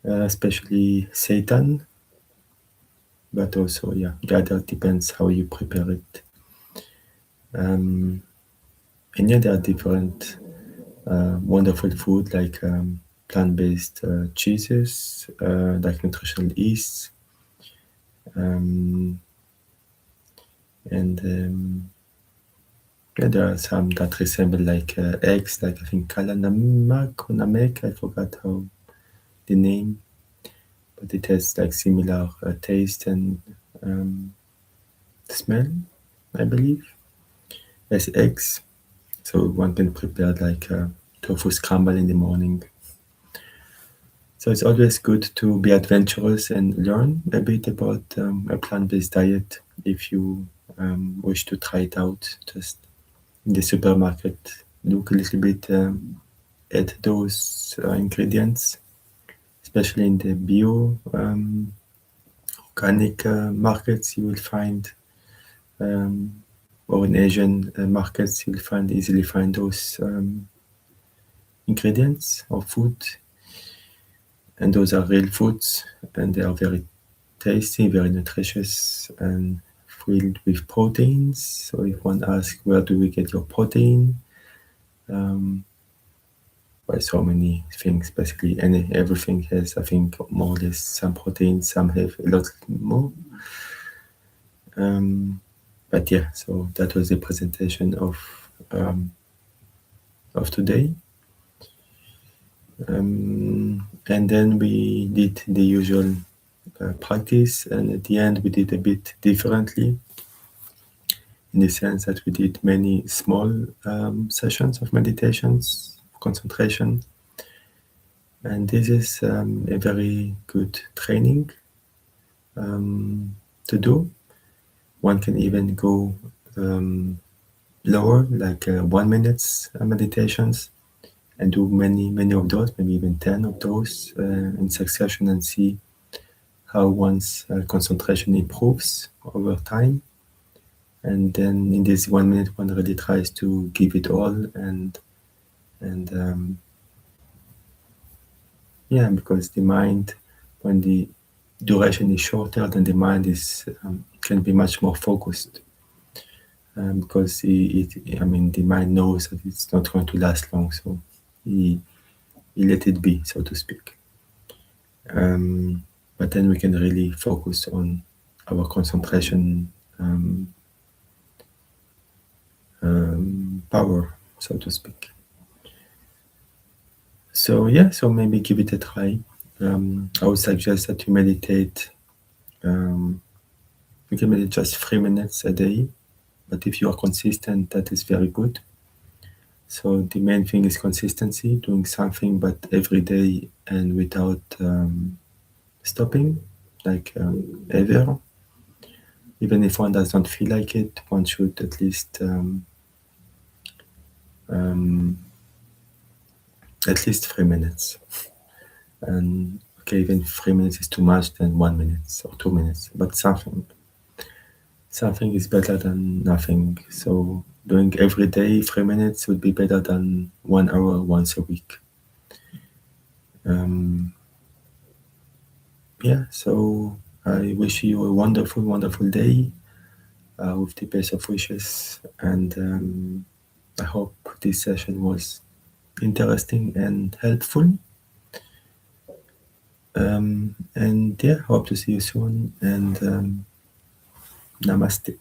especially seitan, but also, yeah, the other depends how you prepare it. And yeah, there are different wonderful food like plant-based cheeses, like nutritional yeast, um, and yeah, there are some that resemble like eggs, like I think kalanamak or namek, I forgot how the name, but it has like similar taste and um, smell, I believe, as eggs. So one can prepare like tofu scramble in the morning. So it's always good to be adventurous and learn a bit about a plant-based diet if you wish to try it out. Just in the supermarket, look a little bit at those ingredients, especially in the bio organic markets. You will find, or in Asian markets, you will find easily find those ingredients or food, and those are real foods, and they are very tasty, very nutritious, and filled with proteins. So if one asks, where do we get your protein? By so many things, basically, everything has, I think, more or less some protein. Some have a lot more. But yeah, so that was the presentation of today. And then we did the usual practice, and at the end we did a bit differently, in the sense that we did many small sessions of meditations, concentration, and this is a very good training to do. One can even go lower, like 1 minute meditations, and do many of those, maybe even 10 of those in succession, and see how one's concentration improves over time. And then in this 1 minute, one really tries to give it all, and yeah, because the mind, when the duration is shorter, then the mind is can be much more focused, because the mind knows that it's not going to last long, so he let it be, so to speak. But then we can really focus on our concentration power, so to speak. So yeah, so maybe give it a try. I would suggest that you meditate. You can meditate just 3 minutes a day, but if you are consistent, that is very good. So the main thing is consistency, doing something but every day and without stopping, like ever. Even if one does not feel like it, one should at least 3 minutes. And okay, even 3 minutes is too much, then 1 minute or 2 minutes, but something is better than nothing. So doing every day 3 minutes would be better than 1 hour once a week. Yeah, so I wish you a wonderful, wonderful day with the best of wishes, and I hope this session was interesting and helpful. And yeah, hope to see you soon, and namaste.